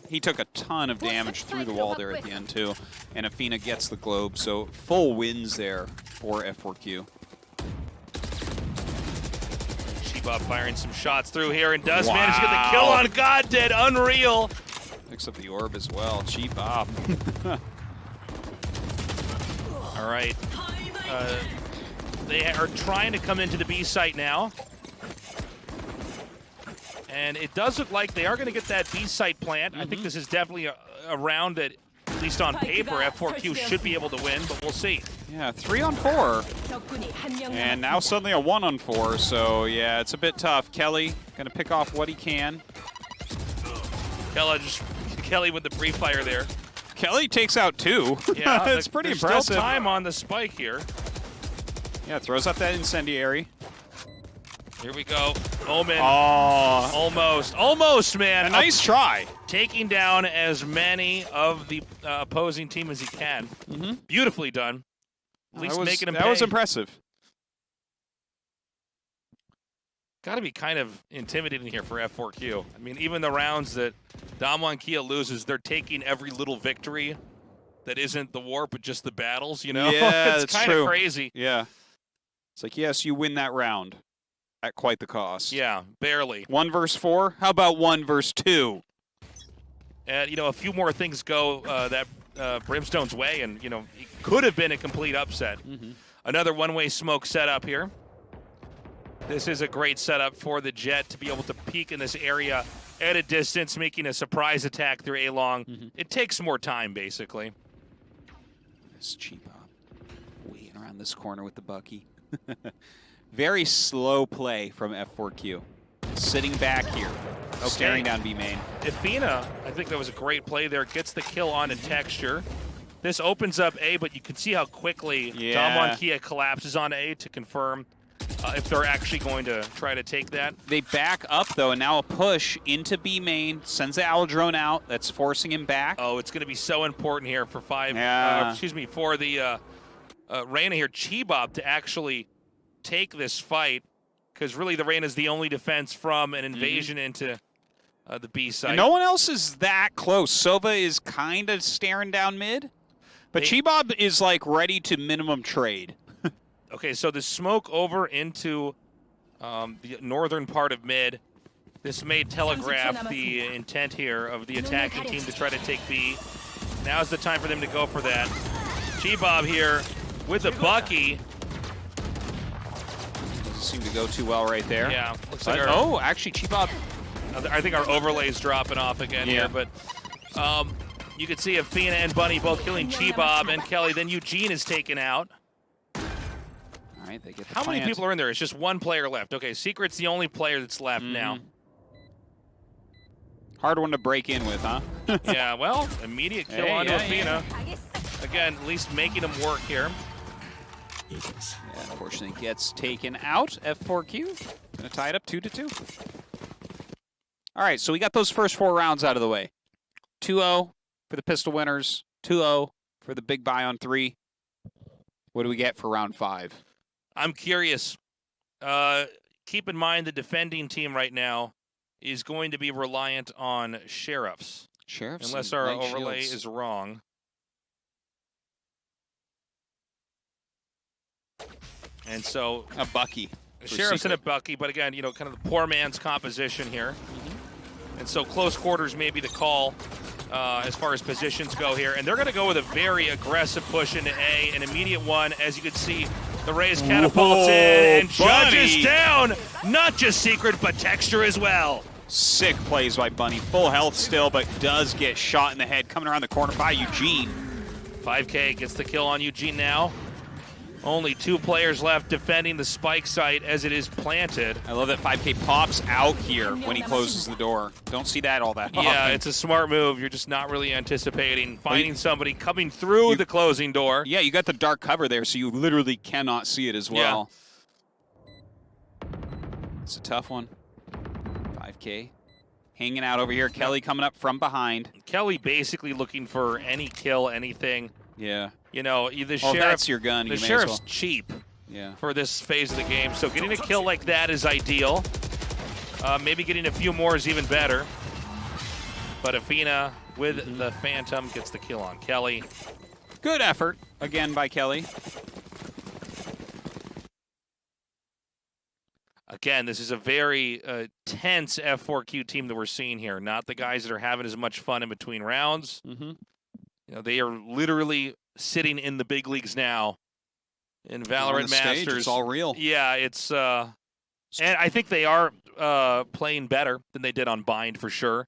He took a ton of damage through the wall there at the end too. And Athena gets the globe, so full wins there for F4Q. Chibab firing some shots through here and does manage to get the kill on Goddead, unreal. Picks up the orb as well, Chibab. All right, they are trying to come into the B site now. And it does look like they are going to get that B site plant. I think this is definitely a round that, at least on paper, F4Q should be able to win, but we'll see. Yeah, 3-on-4. And now suddenly a 1-on-4, so yeah, it's a bit tough. Kelly going to pick off what he can. Kelly with the pre-fire there. Kelly takes out 2. Yeah, it's pretty impressive. Still time on the spike here. Yeah, throws out that incendiary. Here we go. Omen. Oh. Almost, man. A nice try. Taking down as many of the opposing team as he can. Beautifully done. At least making him pay. That was impressive. Got to be kind of intimidating here for F4Q. I mean, even the rounds that DAMWON Kia loses, they're taking every little victory that isn't the war, but just the battles, you know? Yeah, it's kind of crazy. Yeah. It's like, yes, you win that round at quite the cost. Yeah, barely. 1 versus 4? How about 1 versus 2? And, you know, a few more things go that Brimstone's way, and, you know, it could have been a complete upset. Another one-way smoke setup here. This is a great setup for the Jet to be able to peek in this area at a distance, making a surprise attack through A-long. It takes more time, basically. This cheap op waiting around this corner with the Bucky. Very slow play from F4Q. Sitting back here, staring down B main. Ifina, I think that was a great play there, gets the kill on a texture. This opens up A, but you can see how quickly DAMWON Kia collapses on A to confirm if they're actually going to try to take that. They back up, though, and now a push into B main, sends the Owl drone out. That's forcing him back. Oh, it's going to be so important here for for the Reyna here, Chibob, to actually take this fight, because really the Reyna is the only defense from an invasion into the B side. And no one else is that close. Sova is kind of staring down mid, but Chibob is like ready to minimum trade. Okay, so the smoke over into the northern part of mid. This may telegraph the intent here of the attacking team to try to take B. Now's the time for them to go for that. Chibob here with the Bucky. Doesn't seem to go too well right there. Yeah, looks like actually Chibob. I think our overlay's dropping off again here, but you can see Ifina and Bunny both killing Chibob and Kelly. Then Eugene is taken out. All right, they get the How many people are in there? It's just one player left. Okay, Secret's the only player that's left now. Hard one to break in with, huh? Yeah, well, immediate kill on Ifina. Again, at least making him work here. Yeah, unfortunately gets taken out. F4Q gonna tie it up 2-2. All right, so we got those first 4 rounds out of the way. 2-0 for the pistol winners. 2-0 for the big buy on 3. What do we get for round 5? I'm curious. Keep in mind the defending team right now is going to be reliant on sheriffs. Sheriffs, unless our overlay is wrong. And so a Bucky. Sheriff's and a Bucky, but again, you know, kind of the poor man's composition here. And so close quarters may be the call as far as positions go here. And they're going to go with a very aggressive push into A, an immediate one. As you can see, the Rays catapults in and Judges down. Not just Secret, but Texture as well. Sick plays by Bunny. Full health still, but does get shot in the head coming around the corner by Eugene. 5K gets the kill on Eugene now. Only 2 players left defending the spike site as it is planted. I love that 5K pops out here when he closes the door. Don't see that all that often. Yeah, it's a smart move. You're just not really anticipating finding somebody coming through the closing door. Yeah, you got the dark cover there, so you literally cannot see it as well. Yeah. It's a tough one. 5K hanging out over here. Kelly coming up from behind. Kelly basically looking for any kill, anything. Yeah. You know, the sheriff, that's your gun. The sheriff's cheap for this phase of the game, so getting a kill like that is ideal. Maybe getting a few more is even better. But Ifina with the Phantom gets the kill on Kelly. Good effort, again, by Kelly. Again, this is a very tense F4Q team that we're seeing here. Not the guys that are having as much fun in between rounds. You know, they are literally sitting in the big leagues now in Valorant Masters. Stage, it's all real. Yeah, it's and I think they are playing better than they did on Bind for sure.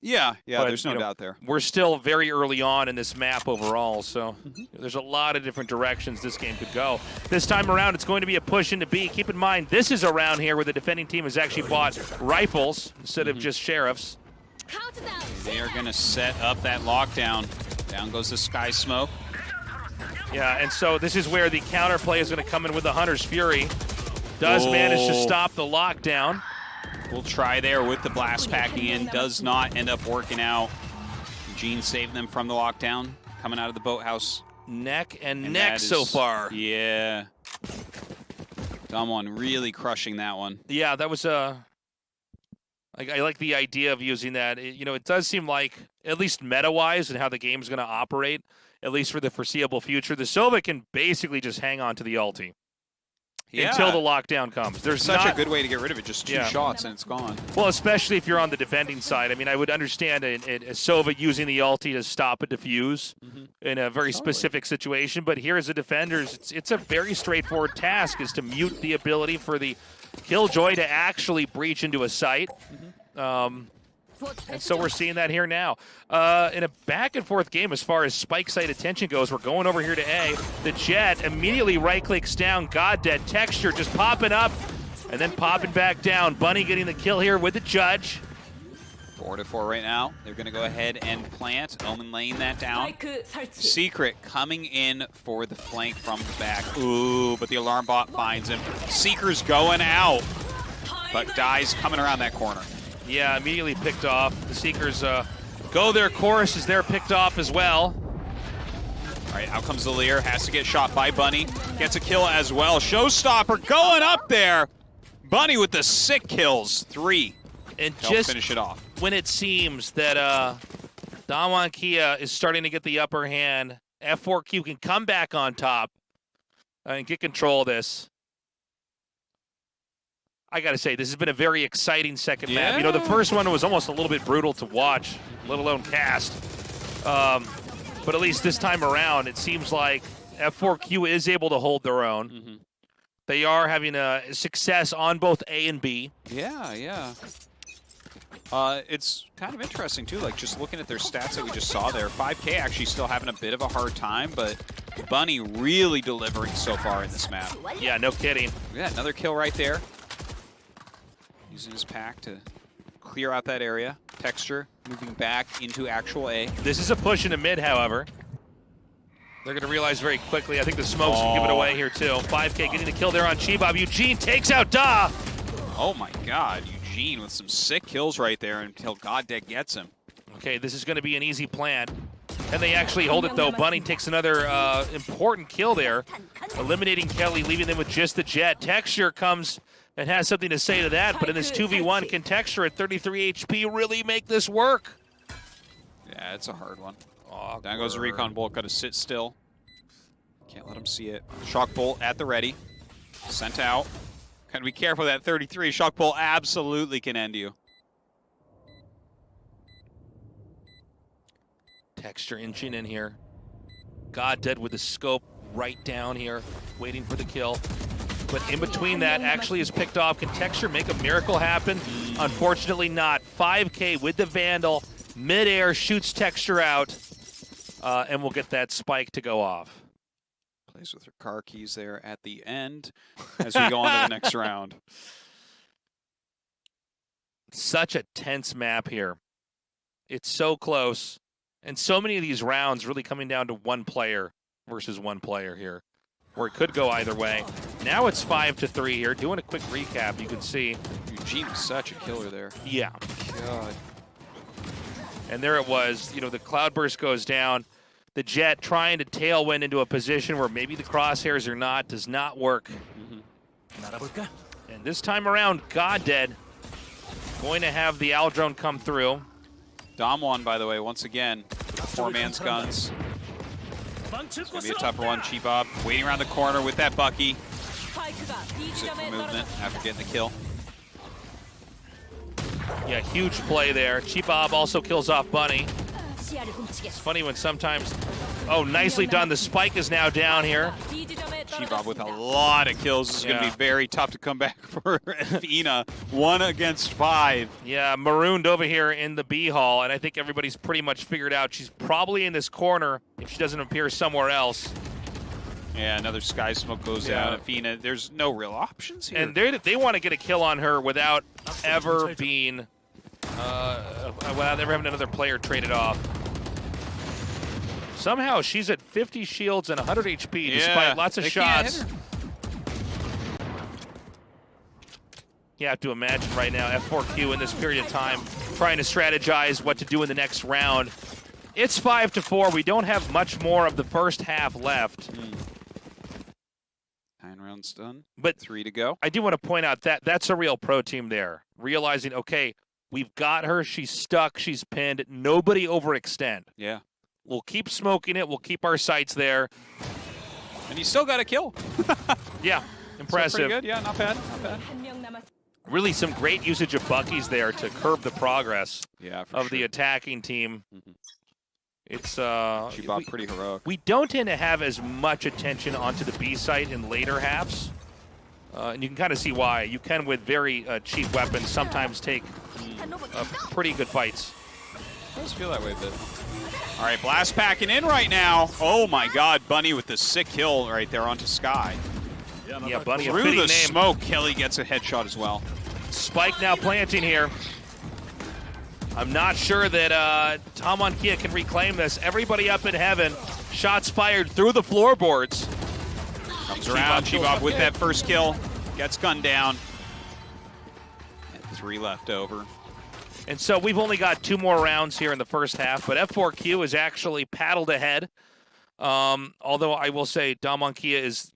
Yeah, but, there's no doubt there. We're still very early on in this map overall, so there's a lot of different directions this game could go. This time around, it's going to be a push into B. Keep in mind, this is a round here where the defending team has actually bought rifles instead of just sheriffs. They are going to set up that lockdown. Down goes the Sky Smoke. Yeah, and so this is where the counterplay is going to come in with the Hunter's Fury. Does manage to stop the lockdown. We'll try there with the blast packing in. Does not end up working out. Eugene saved them from the lockdown. Coming out of the boathouse. Neck and neck so far. Yeah. DAMWON really crushing that one. Yeah, that was I like the idea of using that. You know, it does seem like, at least meta-wise and how the game's going to operate, at least for the foreseeable future. The Sova can basically just hang on to the ulti until the lockdown comes. There's such a good way to get rid of it. Just 2 shots and it's gone. Well, especially if you're on the defending side. I mean, I would understand a Sova using the ulti to stop a defuse in a very specific situation. But here as a defender, it's a very straightforward task, is to mute the ability for the Killjoy to actually breach into a site. And so we're seeing that here now. In a back-and-forth game as far as spike site attention goes, we're going over here to A. The Jet immediately right-clicks down. God dead. Texture just popping up and then popping back down. Bunny getting the kill here with the Judge. 4-4 right now. They're going to go ahead and plant. Omen laying that down. Secret coming in for the flank from the back. Ooh, but the alarm bot finds him. Seeker's going out, but dies coming around that corner. Yeah, immediately picked off. The Seekers go their course as they're picked off as well. All right, out comes the Lear. Has to get shot by Bunny. Gets a kill as well. Showstopper going up there. Bunny with the sick kills. 3. And He'll just finish it off. When it seems that DAMWON Kia is starting to get the upper hand, F4Q can come back on top and get control of this. I got to say, this has been a very exciting second map. You know, the first one was almost a little bit brutal to watch, let alone cast. But at least this time around, it seems like F4Q is able to hold their own. They are having success on both A and B. Yeah. It's kind of interesting, too, like just looking at their stats that we just saw there. 5K actually still having a bit of a hard time, but Bunny really delivering so far in this map. Yeah, no kidding. Yeah, another kill right there. Using his pack to clear out that area. Texture moving back into actual A. This is a push into mid, however. They're going to realize very quickly. I think the smokes can give it away here, too. 5K getting the kill there on Chibob. Eugene takes out Da. Oh, my God. Eugene with some sick kills right there until Goddead gets him. Okay, this is going to be an easy plant. And they actually hold it, though. Bunny takes another important kill there, eliminating Kelly, leaving them with just the Jet. Texture comes and has something to say to that, but in this 2v1, can Texture at 33 HP really make this work? Yeah, it's a hard one. Down goes the Recon Bolt, got to sit still. Can't let him see it. Shock Bolt at the ready. Sent out. Got to be careful of that 33. Shock Bolt absolutely can end you. Texture inching in here. Goddead with the scope right down here, waiting for the kill. But in between that, actually is picked off. Can Texture make a miracle happen? Unfortunately not. 5K with the Vandal. Mid-air shoots Texture out. And we'll get that spike to go off. Plays with her car keys there at the end as we go on to the next round. Such a tense map here. It's so close. And so many of these rounds really coming down to one player versus one player here, where it could go either way. Now it's 5-3 here. Doing a quick recap, you can see. Eugene was such a killer there. Yeah. God. And there it was. You know, the Cloudburst goes down. The Jet trying to tailwind into a position where maybe the crosshairs are not, does not work. And this time around, Goddead going to have the Aldrone come through. DAMWON, by the way, once again, with the 4-man's guns. It's going to be a tougher one. Chibob waiting around the corner with that Bucky. Use it for movement after getting the kill. Yeah, huge play there. Chibob also kills off Bunny. It's funny when sometimes... Oh, nicely done. The spike is now down here. Chibob with a lot of kills. This is going to be very tough to come back for Fina. 1 against 5. Yeah, marooned over here in the B hall, and I think everybody's pretty much figured out she's probably in this corner if she doesn't appear somewhere else. Yeah, another Sky Smoke goes down at Fina. There's no real options here. And they want to get a kill on her without ever being... without ever having another player traded off. Somehow she's at 50 shields and 100 HP despite lots of shots. You have to imagine right now F4Q in this period of time trying to strategize what to do in the next round. It's 5-4. We don't have much more of the first half left. 9 rounds done, but 3 to go. I do want to point out that that's a real pro team there. Realizing, okay, we've got her. She's stuck. She's pinned. Nobody overextend. Yeah. We'll keep smoking it. We'll keep our sights there. And you still got a kill. Yeah, impressive. So pretty good. Yeah, not bad. Not bad. Really some great usage of Buckies there to curb the progress of the attacking team. It's pretty heroic. We don't tend to have as much attention onto the B site in later halves. And you can kind of see why. You can, with very cheap weapons, sometimes take pretty good fights. It does feel that way a bit. All right, Blast packing in right now. Oh my God, Bunny with the sick kill right there onto Sky. Yeah, Bunny, through the smoke, Kelly gets a headshot as well. Spike now planting here. I'm not sure that DAMWON Kia can reclaim this. Everybody up in heaven. Shots fired through the floorboards. Comes around, Chibob with that first kill. Gets gunned down. And 3 left over. And so we've only got 2 more rounds here in the first half, but F4Q is actually paddled ahead. Although I will say DAMWON Kia is,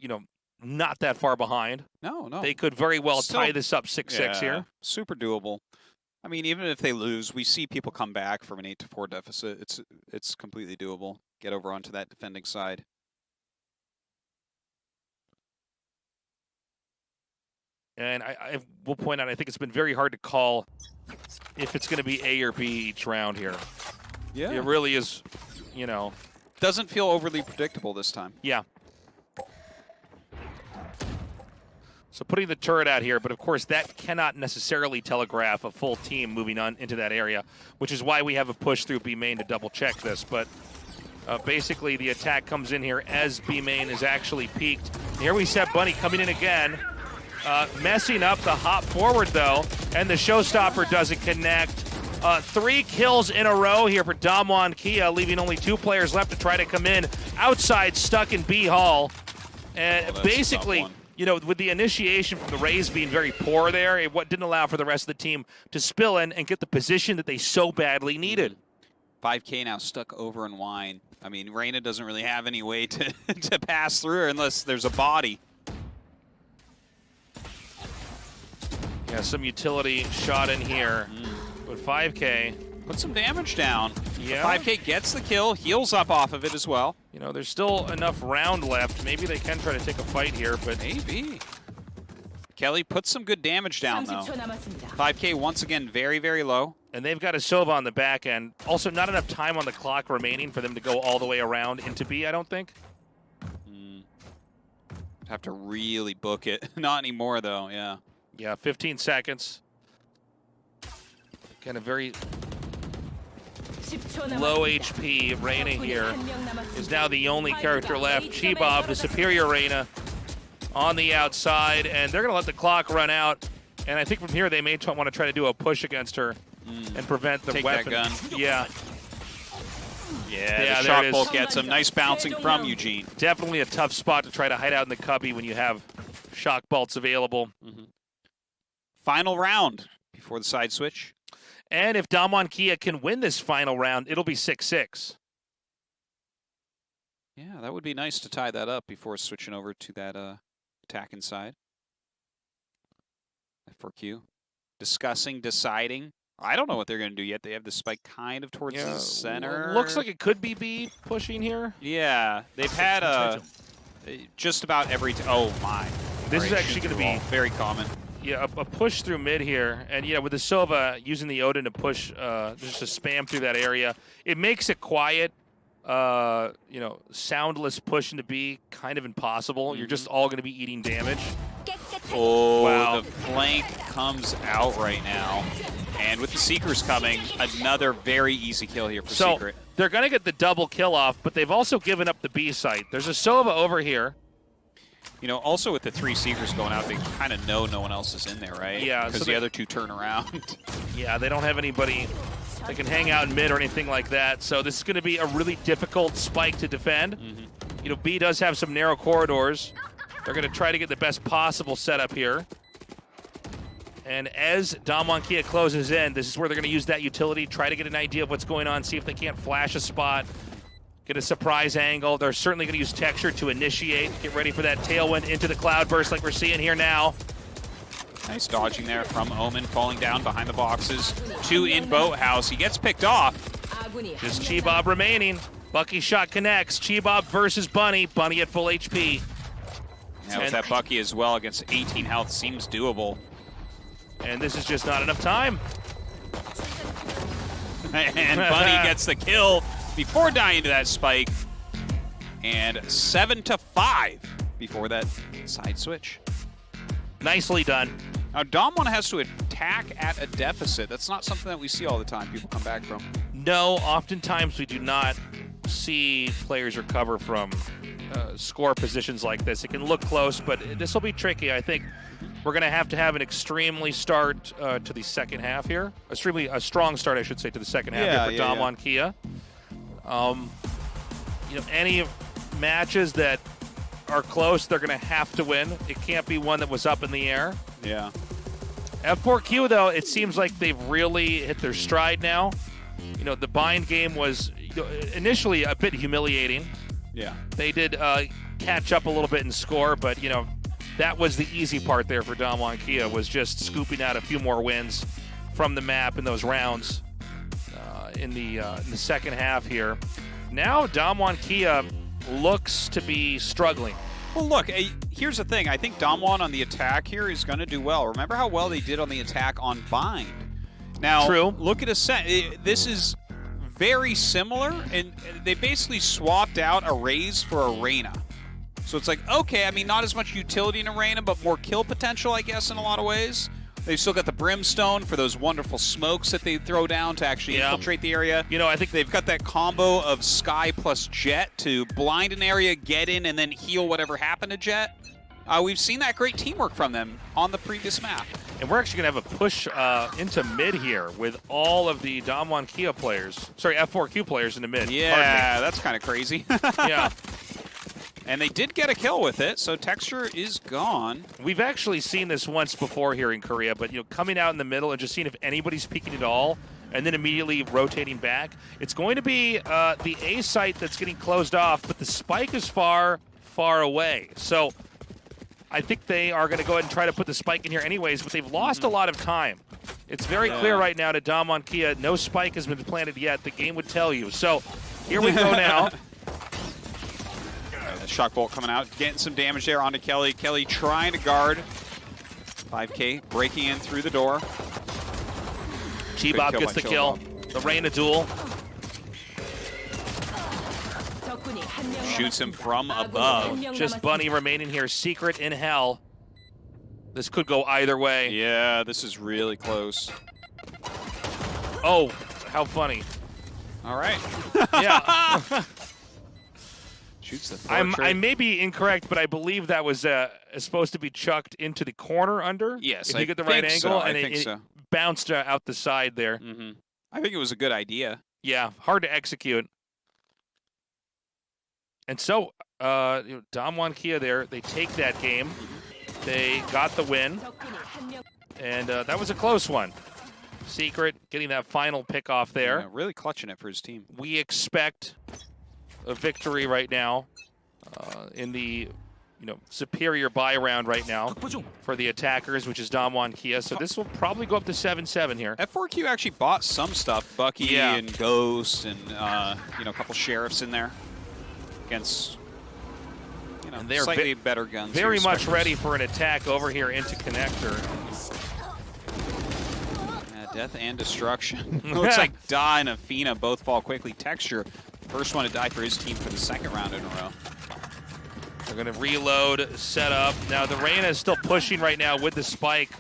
not that far behind. No. They could very well tie this up 6-6 here. Super doable. I mean, even if they lose, we see people come back from an 8-4 deficit. It's completely doable. Get over onto that defending side. And I will point out, I think it's been very hard to call if it's going to be A or B each round here. Yeah. It really is, Doesn't feel overly predictable this time. Yeah. So putting the turret out here, but of course that cannot necessarily telegraph a full team moving on into that area, which is why we have a push through B main to double check this. But basically the attack comes in here as B main is actually peaked. Here we set Bunny coming in again. Messing up the hop forward, though, and the showstopper doesn't connect. 3 kills in a row here for DAMWON Kia, leaving only 2 players left to try to come in. Outside, stuck in B Hall. And basically, with the initiation from the Rays being very poor there, it didn't allow for the rest of the team to spill in and get the position that they so badly needed. 5K now stuck over in Wine. I mean, Reyna doesn't really have any way to, to pass through her unless there's a body. Yeah, some utility shot in here. But 5K. Put some damage down. Yeah. 5K gets the kill, heals up off of it as well. There's still enough round left. Maybe they can try to take a fight here, but maybe. Kelly puts some good damage down, though. 5K once again very, very low. And they've got a Sova on the back end. Also, not enough time on the clock remaining for them to go all the way around into B, I don't think. Have to really book it. Not anymore, though, yeah. Yeah, 15 seconds. Kind of very low HP. Reyna here is now the only character left. Chibob, the superior Reyna, on the outside, and they're going to let the clock run out. And I think from here they may want to try to do a push against her and prevent the weapon. That gun. Yeah. Yeah, the shock bolt gets him. Nice bouncing from Eugene. Definitely a tough spot to try to hide out in the cubby when you have shock bolts available. Final round before the side switch. And if DAMWON Kia can win this final round, it'll be 6-6. Yeah, that would be nice to tie that up before switching over to that attack inside. F4Q. Discussing, deciding. I don't know what they're going to do yet. They have the spike kind of towards the center. Looks like it could be B pushing here. Yeah, they've had just about every... oh, my. This is actually going to be... very common. Yeah, a push through mid here. And, with the Sova using the Odin to push, just to spam through that area, it makes it quiet. Soundless push into B, kind of impossible. You're just all going to be eating damage. Oh, wow. The flank comes out right now. And with the Seekers coming, another very easy kill here for Secret. They're going to get the double kill off, but they've also given up the B site. There's a Sova over here. Also with the 3 Seekers going out, they kind of know no one else is in there, right? Yeah. Because the other 2 turn around. Yeah, they don't have anybody that can hang out in mid or anything like that. So this is going to be a really difficult spike to defend. B does have some narrow corridors. They're going to try to get the best possible setup here. And as DAMWON Kia closes in, this is where they're going to use that utility, try to get an idea of what's going on, see if they can't flash a spot, get a surprise angle. They're certainly going to use texture to initiate, get ready for that tailwind into the cloudburst like we're seeing here now. Nice dodging there from Omen, falling down behind the boxes. 2 in Boathouse. He gets picked off. Just Chibob remaining. Bucky shot connects. Chibob versus Bunny. Bunny at full HP. Yeah, with that Bucky as well against 18 health seems doable. And this is just not enough time. And Bunny gets the kill before dying to that spike. And 7-5 before that side switch. Nicely done. Now, DAMWON has to attack at a deficit. That's not something that we see all the time people come back from. No, oftentimes we do not see players recover from score positions like this. It can look close, but this will be tricky. I think we're going to have an extremely start to the second half here. A strong start, I should say, to the second half here for DAMWON Kia. You know, any matches that are close, they're going to have to win. It can't be one that was up in the air. Yeah. F4Q, though, it seems like they've really hit their stride now. You know, the bind game was initially a bit humiliating. Yeah. They did catch up a little bit in score, but, you know, that was the easy part there for DAMWON Kia, was just scooping out a few more wins from the map in those rounds in the second half here. Now DAMWON Kia looks to be struggling. Well, look, here's the thing. I think DAMWON on the attack here is going to do well. Remember how well they did on the attack on bind. Now, True. Look at this is very similar, and they basically swapped out Arrays for Arena. So it's like, okay, I mean, not as much utility in Arena, but more kill potential, I guess, in a lot of ways. They've still got the Brimstone for those wonderful smokes that they throw down to actually infiltrate the area. You know, I think They've got that combo of Sky plus Jet to blind an area, get in, and then heal whatever happened to Jet. We've seen that great teamwork from them on the previous map. And we're actually going to have a push into mid here with all of the DAMWON Kia players. Sorry, F4Q players in the mid. Yeah, that's kind of crazy. Yeah. And they did get a kill with it, so Texture is gone. We've actually seen this once before here in Korea, but, you know, coming out in the middle and just seeing if anybody's peeking at all, and then immediately rotating back. It's going to be the A site that's getting closed off, but the spike is far, far away. So I think they are going to go ahead and try to put the spike in here anyways, but they've lost a lot of time. It's very clear right now to DAMWON Kia, no spike has been planted yet. The game would tell you. So here we go now. Shock Bolt coming out, getting some damage there onto Kelly. Kelly trying to guard. 5K breaking in through the door. Chibob gets the kill. The Reyna duel. Shoots him from above. Just Bunny remaining here. Secret in hell. This could go either way. Yeah, this is really close. Oh, how funny. All right. Yeah. Shoots the I may be incorrect, but I believe that was supposed to be chucked into the corner under. Yes, if you get the right angle, and it bounced out the side there. I think it was a good idea. Yeah, hard to execute. And so, DAMWON Kia there, they take that game. They got the win, and that was a close one. Secret getting that final pick off there. Yeah, really clutching it for his team. We expect a victory right now in the superior buy round right now for the attackers, which is DAMWON Kia. So this will probably go up to 7-7 here. F4Q actually bought some stuff, Bucky and Ghost, and a couple sheriffs in there against slightly better guns. Very much ready for an attack over here into Connector. Death and destruction. Looks like Da and Afina both fall quickly. Texture, first one to die for his team for the second round in a row. They're going to reload, set up. Now the Reyna is still pushing right now with the spike.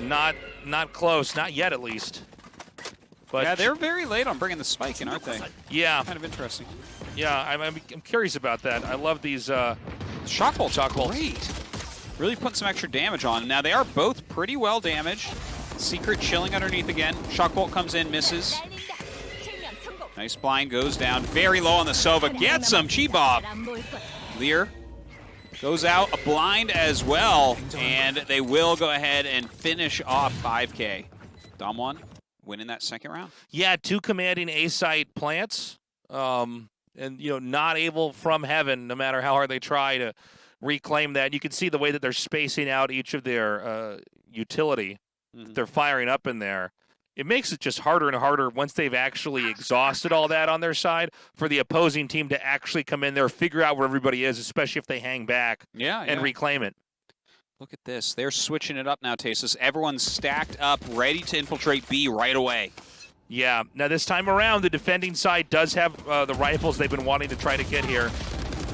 Not close, not yet at least. But yeah, they're very late on bringing the spike in, aren't they? Yeah. Kind of interesting. Yeah, I'm curious about that. I love these Shock Bolt's great. Really putting some extra damage on. Now they are both pretty well damaged. Secret chilling underneath again. Shock Bolt comes in, misses. Nice blind, goes down. Very low on the Sova. Gets him, Chibob. Lear goes out, a blind as well. And they will go ahead and finish off 5K. DAMWON winning that second round. Yeah, two commanding A-site plants. And, not able from heaven, no matter how hard they try to reclaim that. You can see the way that they're spacing out each of their utility. They're firing up in there. it makes it just harder and harder once they've actually exhausted all that on their side for the opposing team to actually come in there, figure out where everybody is, especially if they hang back and reclaim it. Look at this. They're switching it up now, Tasis. Everyone's stacked up, ready to infiltrate B right away. Yeah. Now, this time around, the defending side does have the rifles they've been wanting to try to get here.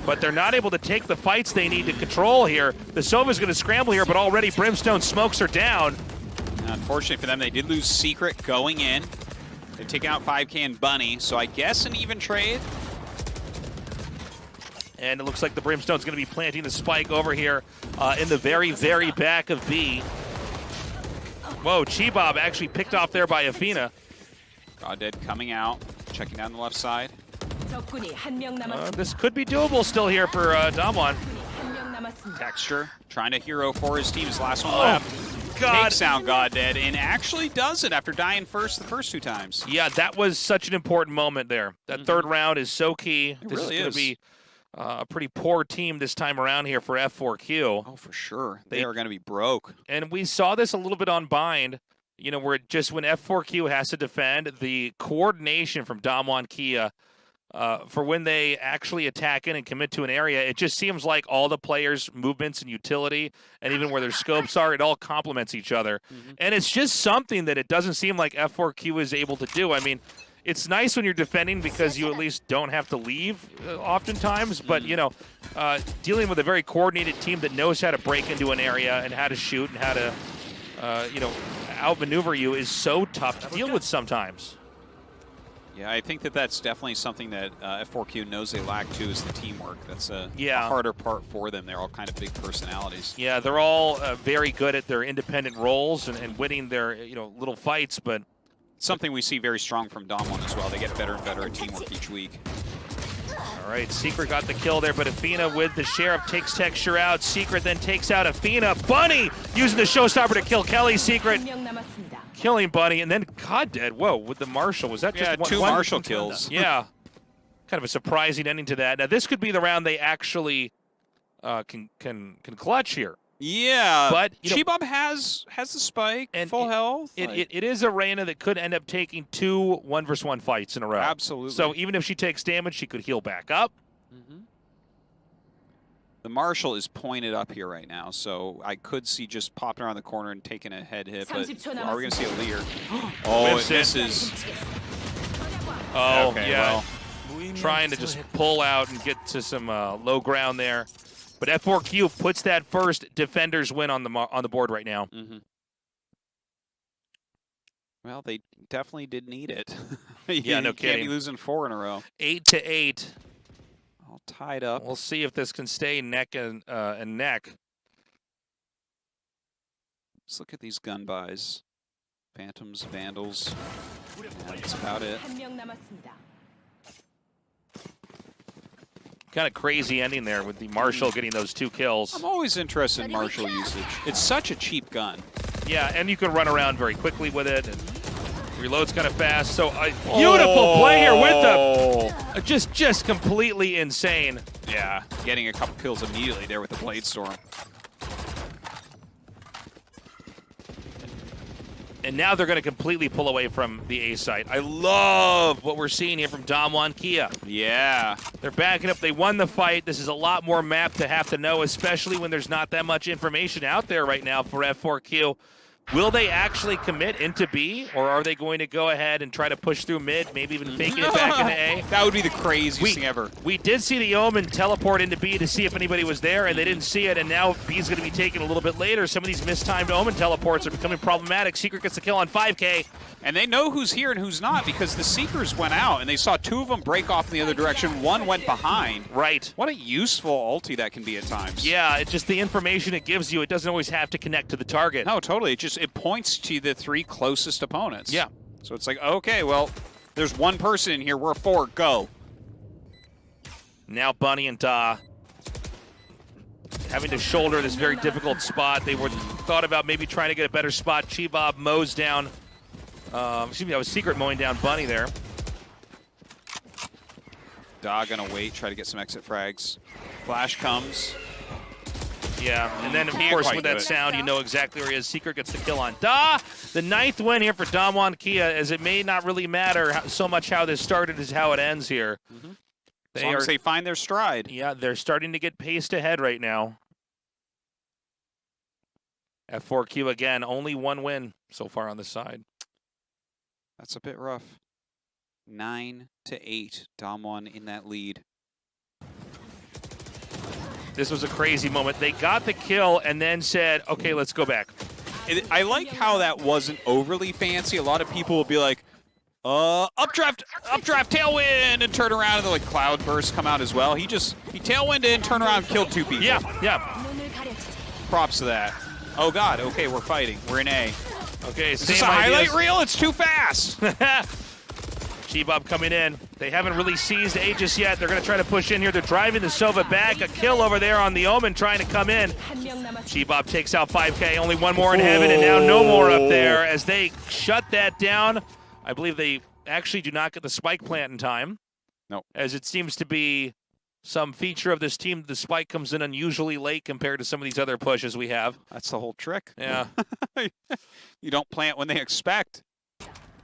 But they're not able to take the fights they need to control here. The Sova's going to scramble here, but already Brimstone smokes are down. Unfortunately for them, they did lose Secret going in. They take out 5K and Bunny, so I guess an even trade. And it looks like the Brimstone's going to be planting the spike over here in the very, very back of B. Whoa, Chibob actually picked off there by Afina. Goddead coming out, checking down the left side. This could be doable still here for DAMWON. Texture trying to hero for his team. His last one left. Takes down Goddead and actually does it after dying first the first 2 times. Yeah, that was such an important moment there. That third round is so key. This is going to be a pretty poor team this time around here for F4Q. Oh, for sure. They are going to be broke. And we saw this a little bit on Bind, you know, where just when F4Q has to defend, the coordination from DAMWON Kia for when they actually attack in and commit to an area, it just seems like all the players' movements and utility, and even where their scopes are, it all complements each other. And it's just something that it doesn't seem like F4Q is able to do. I mean, it's nice when you're defending because you at least don't have to leave oftentimes, but, you know, dealing with a very coordinated team that knows how to break into an area and how to shoot and how to, you know, outmaneuver you is so tough to deal with sometimes. Yeah, I think that that's definitely something that F4Q knows they lack too, is the teamwork. That's a harder part for them. They're all kind of big personalities. Yeah, they're all very good at their independent roles and winning their little fights, but something we see very strong from DAMWON as well. They get better and better at teamwork each week. All right, Secret got the kill there, but Afina with the Sheriff takes Texture out. Secret then takes out Afina. Bunny using the showstopper to kill Kelly. Secret killing Bunny, and then Goddead. Whoa, with the Marshall. Was that just two Marshall kills? Yeah. Kind of a surprising ending to that. Now, this could be the round they actually can clutch here. Yeah, but Chibob has the spike and full health. It is a Reyna that could end up taking 2 1-versus-1 fights in a row. Absolutely. So even if she takes damage, she could heal back up. The Marshall is pointed up here right now, so I could see just popping around the corner and taking a head hit, but are we going to see a Lear? Oh, it misses. Oh, okay, yeah. Well. Trying to just pull out and get to some low ground there. But F4Q puts that first defender's win on the board right now. Well, they definitely did need it. Yeah, no kidding. Can't be losing 4 in a row. 8-8. All tied up. We'll see if this can stay neck and neck. Let's look at these gun buys. Phantoms, Vandals. Yeah, that's about it. Kind of crazy ending there with the Marshall getting those 2 kills. I'm always interested in Marshall usage. It's such a cheap gun. Yeah, and you can run around very quickly with it, and reloads kind of fast. So beautiful play here with the just completely insane. Yeah, getting a couple kills immediately there with the Blade Storm. And now they're going to completely pull away from the A site. I love what we're seeing here from DAMWON Kia. Yeah. They're backing up. They won the fight. This is a lot more map to have to know, especially when there's not that much information out there right now for F4Q. Will they actually commit into B, or are they going to go ahead and try to push through mid, maybe even faking it back into A? That would be the craziest thing ever. We did see the Omen teleport into B to see if anybody was there, and they didn't see it, and now B's going to be taken a little bit later. Some of these mistimed Omen teleports are becoming problematic. Secret gets the kill on 5K. And they know who's here and who's not, because the Seekers went out, and they saw 2 of them break off in the other direction. 1 went behind. Right. What a useful ulti that can be at times. Yeah, it's just the information it gives you. It doesn't always have to connect to the target. No, totally. It points to the 3 closest opponents. Yeah. So it's like, okay, well, there's 1 person in here. We're 4. Go. Now Bunny and Da having to shoulder this very difficult spot. They were thought about maybe trying to get a better spot. Chibob mows down. Excuse me, that was Secret mowing down Bunny there. Da gonna wait, try to get some exit frags. Flash comes. Yeah, and then of Can't course quite with do that it. sound, you know exactly where he is. Secret gets the kill on Da. The 9th win here for DAMWON Kia, as it may not really matter so much how this started as how it ends here. As long as they find their stride. Yeah, they're starting to get paced ahead right now. F4Q again, only 1 win so far on the side. That's a bit rough. 9-8, DAMWON in that lead. This was a crazy moment. They got the kill and then said, okay, let's go back. I like how that wasn't overly fancy. A lot of people will be like, updraft, tailwind, and turn around, and the like cloud bursts come out as well. He tailwinded and turned around and killed 2 people. Yeah. Props to that. Oh God, okay, we're fighting. We're in A. Okay, Is this a highlight reel? It's too fast. G-Bob coming in. They haven't really seized A just yet. They're going to try to push in here. They're driving the Sova back. A kill over there on the Omen trying to come in. G-Bob takes out 5K. Only 1 more in heaven, and now no more up there as they shut that down. I believe they actually do not get the spike plant in time. Nope. As it seems to be some feature of this team. The spike comes in unusually late compared to some of these other pushes we have. That's the whole trick. Yeah. You don't plant when they expect.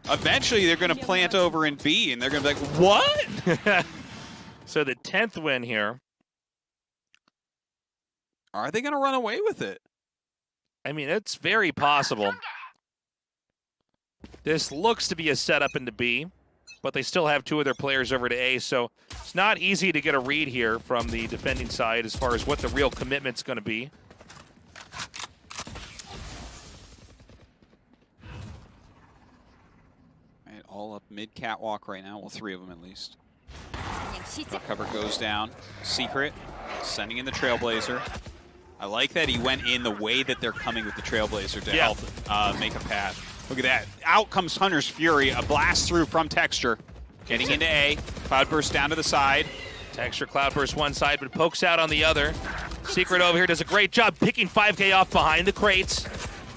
Eventually, they're going to plant over in B, and they're going to be like, what? So the 10th win here. Are they going to run away with it? I mean, it's very possible. This looks to be a setup into B, but they still have 2 of their players over to A, so it's not easy to get a read here from the defending side as far as what the real commitment's going to be. All up mid catwalk right now. Well, 3 of them at least. Cover goes down. Secret sending in the Trailblazer. I like that he went in the way that they're coming with the Trailblazer to help make a path. Look at that. Out comes Hunter's Fury. A blast through from Texture. Getting into A. Cloudburst down to the side. Texture Cloudburst one side, but pokes out on the other. Secret over here does a great job picking 5K off behind the crates.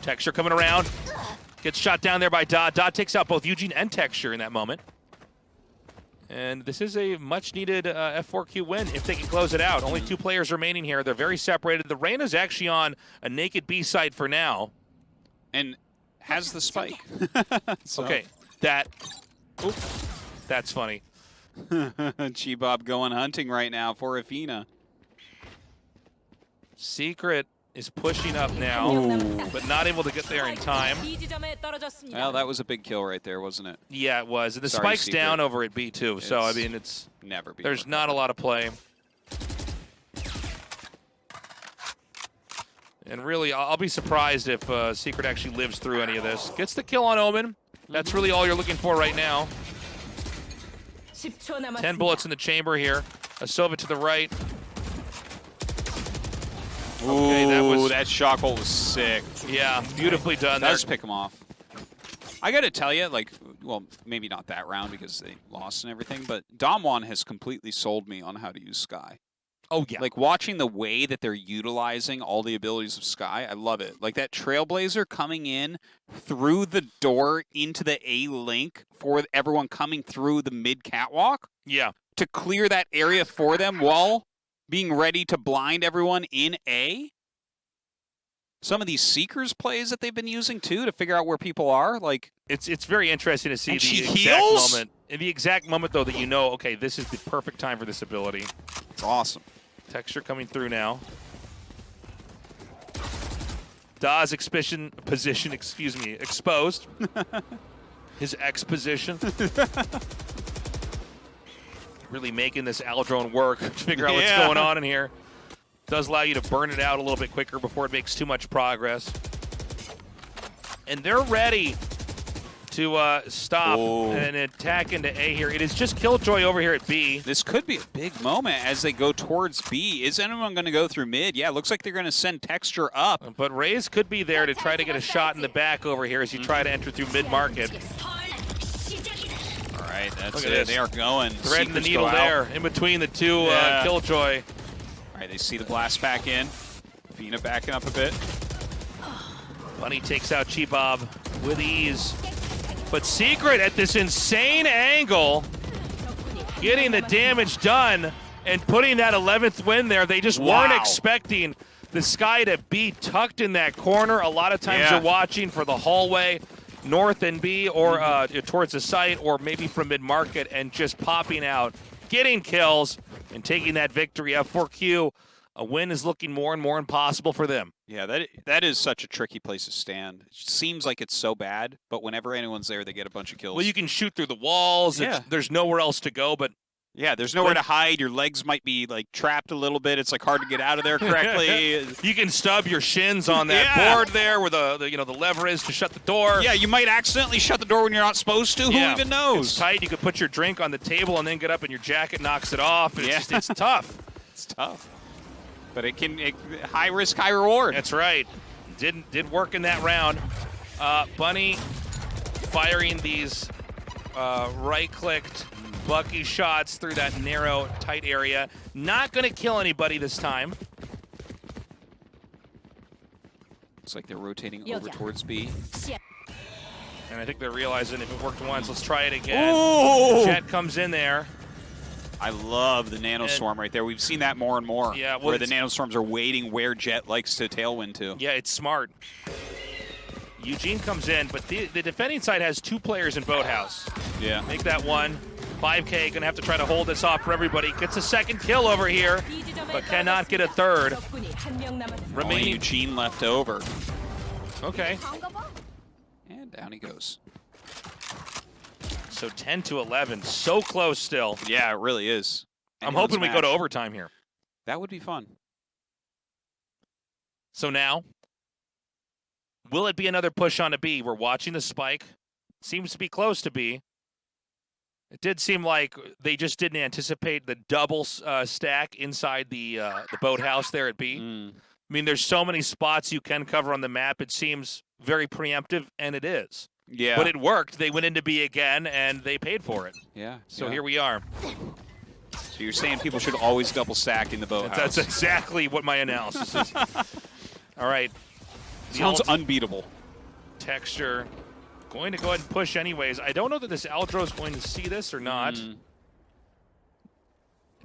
Texture coming around. Gets shot down there by Da. Da takes out both Eugene and Texture in that moment. And this is a much-needed F4Q win if they can close it out. Only 2 players remaining here. They're very separated. The Reyna's actually on a naked B side for now. And has the spike. So. Okay, that's funny. G-Bob going hunting right now for Afina. Secret is pushing up now, but not able to get there in time. Well, that was a big kill right there, wasn't it? Yeah, it was. And the Sorry, spike's Secret. down over at B too, so I mean, it's never be. There's not a lot of play. And really, I'll be surprised if Secret actually lives through any of this. Gets the kill on Omen. That's really all you're looking for right now. 10 bullets in the chamber here. A Sova to the right. Okay, that shock hole was sick. Yeah, beautifully done there. Does pick him off. I got to tell you, like, well, maybe not that round because they lost and everything, but DAMWON has completely sold me on how to use Sky. Oh, yeah. Like, watching the way that they're utilizing all the abilities of Sky, I love it. Like, that Trailblazer coming in through the door into the A link for everyone coming through the mid catwalk. Yeah. To clear that area for them while being ready to blind everyone in A. Some of these Seekers plays that they've been using, too, to figure out where people are. Like, it's very interesting to see the exact moment. In the exact moment, though, that you know, okay, this is the perfect time for this ability. It's awesome. Texture coming through now. Da's position, excuse me, exposed. His X position. Really making this Aldrone work to figure out what's going on in here. Does allow you to burn it out a little bit quicker before it makes too much progress. And they're ready to stop and attack into A here. It is just Killjoy over here at B. This could be a big moment as they go towards B. Is anyone going to go through mid? Yeah, it looks like they're going to send Texture up. But Raze could be there to try to get a shot in the back over here as you try to enter through mid-market. All right, that's it. They are going. Threading the needle there in between the 2 Killjoy. All right, they see the blast back in. Fina backing up a bit. Bunny takes out G-Bob with ease. But Secret at this insane angle, getting the damage done and putting that 11th win there. They just weren't expecting The sky to B tucked in that corner. A lot of times you're watching for the hallway, north and B, or towards the site, or maybe from mid-market, and just popping out, getting kills, and taking that victory. F4Q, a win is looking more and more impossible for them. Yeah, that is such a tricky place to stand. It seems like it's so bad, but whenever anyone's there, they get a bunch of kills. Well, you can shoot through the walls. Yeah. There's nowhere else to go, but yeah, there's nowhere to hide. Your legs might be like trapped a little bit. It's like hard to get out of there correctly. You can stub your shins on that board there where the lever is to shut the door. Yeah, you might accidentally shut the door when you're not supposed to. Who even knows? It's tight. You could put your drink on the table and then get up and your jacket knocks it off. It's tough. It's tough. But high risk, high reward. That's right. Did work in that round. Bunny firing these right-clicked Bucky shots through that narrow, tight area. Not going to kill anybody this time. Looks like they're rotating over towards B. And I think they're realizing if it worked once, let's try it again. Ooh! Jet comes in there. I love the nanostorm right there. We've seen that more and more. Yeah, well, where the nanostorms are waiting where Jet likes to tailwind to. Yeah, it's smart. Eugene comes in, but the defending side has 2 players in Boathouse. Yeah. Make that 1. 5K gonna have to try to hold this off for everybody. Gets a second kill over here, but cannot get a third. Remaining Eugene left over. Okay. And down he goes. So 10-11, so close still. Yeah, it really is. I'm hoping we go to overtime here. That would be fun. So now, will it be another push on a B? We're watching the spike. Seems to be close to B. It did seem like they just didn't anticipate the double stack inside the boathouse there at B. I mean, there's so many spots you can cover on the map. It seems very preemptive, and it is. Yeah. But it worked. They went into B again, and they paid for it. Yeah. So here we are. So you're saying people should always double stack in the boathouse? That's exactly what my analysis is. All right. Sounds unbeatable. Texture. Going to go ahead and push anyways. I don't know that this Aldro is going to see this or not.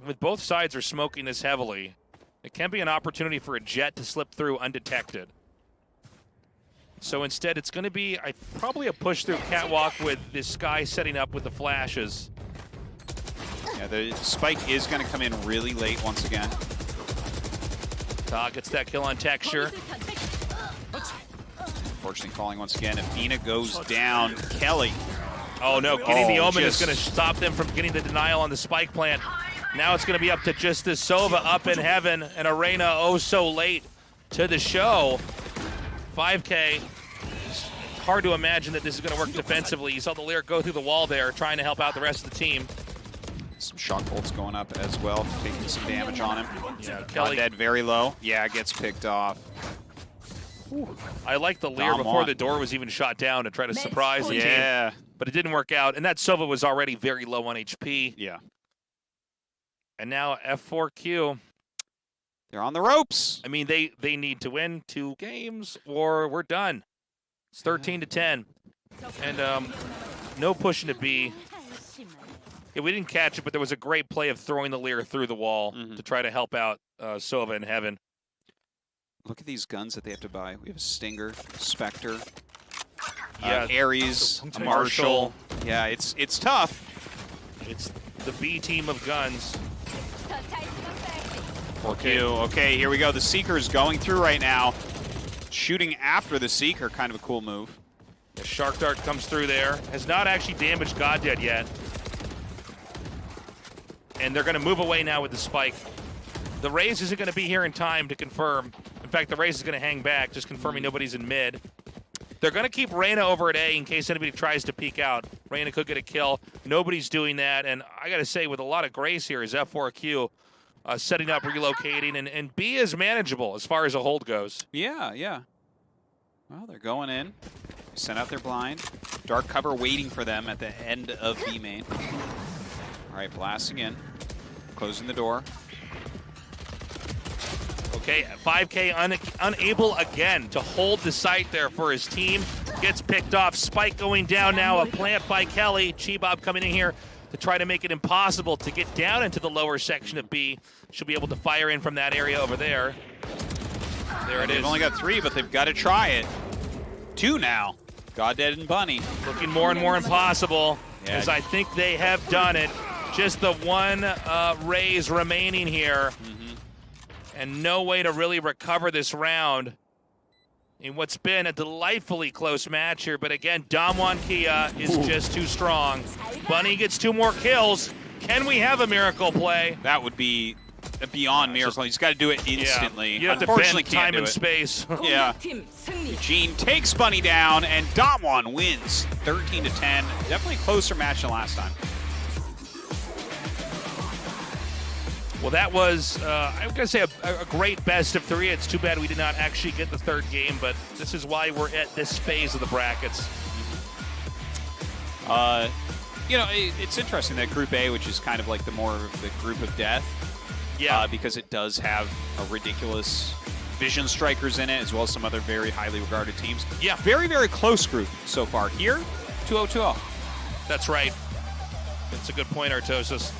With both sides are smoking this heavily, it can be an opportunity for a Jet to slip through undetected. So instead, it's going to be probably a push through catwalk with this guy setting up with the flashes. Yeah, the spike is going to come in really late once again. Dog gets that kill on Texture. Unfortunately, falling once again. Athena goes down. Kelly. Oh no, getting the Omen is going to stop them from getting the denial on the spike plant. Now it's going to be up to just this Sova up in heaven, and Arena oh so late to the show. 5K. It's hard to imagine that this is going to work defensively. You saw the Lyric go through the wall there, trying to help out the rest of the team. Some shock bolts going up as well, taking some damage on him. Yeah, Kelly dead very low. Yeah, gets picked off. I like the Lear before the door was even shot down to try to surprise the team. But it didn't work out. And that Sova was already very low on HP. Yeah. And now F4Q. They're on the ropes. I mean, they need to win 2 games or we're done. It's 13-10. And no pushing to B. Yeah, we didn't catch it, but there was a great play of throwing the Lear through the wall to try to help out Sova in heaven. Look at these guns that they have to buy. We have a Stinger, Spectre, Ares, a Marshall. Yeah, it's tough. It's the B team of guns. Okay, here we go. The Seeker's going through right now. Shooting after the Seeker, kind of a cool move. The Shark Dart comes through there. Has not actually damaged Goddead yet. And they're going to move away now with the spike. The Raze isn't going to be here in time to confirm. In fact, the Raze is going to hang back, just confirming nobody's in mid. They're going to keep Reyna over at A in case anybody tries to peek out. Reyna could get a kill. Nobody's doing that. And I got to say, with a lot of grace here is F4Q setting up, relocating. And B is manageable as far as a hold goes. Yeah, yeah. Well, they're going in. Sent out their blind. Dark cover waiting for them at the end of B main. All right, blasting in. Closing the door. Okay, 5K unable again to hold the site there for his team. Gets picked off. Spike going down now. A plant by Kelly. Chibob coming in here to try to make it impossible to get down into the lower section of B. She'll be able to fire in from that area over there. There it They've is. only got 3, but they've got to try it. 2 now. Goddead and Bunny. Looking more and more impossible, Yeah. as I think they have done it. Just the one raise remaining here, and no way to really recover this round in what's been a delightfully close match here. But again, DAMWON Kia is just too strong. Bunny gets 2 more kills. Can we have a miracle play? That would be a beyond miracle. He's got to do it instantly. Yeah. You have to Unfortunately, bend can't time do and it. space. Yeah. Eugene takes Bunny down, and DAMWON wins 13-10. Definitely a closer match than last time. Well, that was, I'm going to say, a great best of 3. It's too bad we did not actually get the 3rd game, but this is why we're at this phase of the brackets. You know, it's interesting that Group A, which is kind of like the more of the group of death, because it does have a ridiculous Vision Strikers in it, as well as some other very highly regarded teams. Yeah. Very, very close group so far. Here, 2-0-2-0. That's right. That's a good point, Artosis.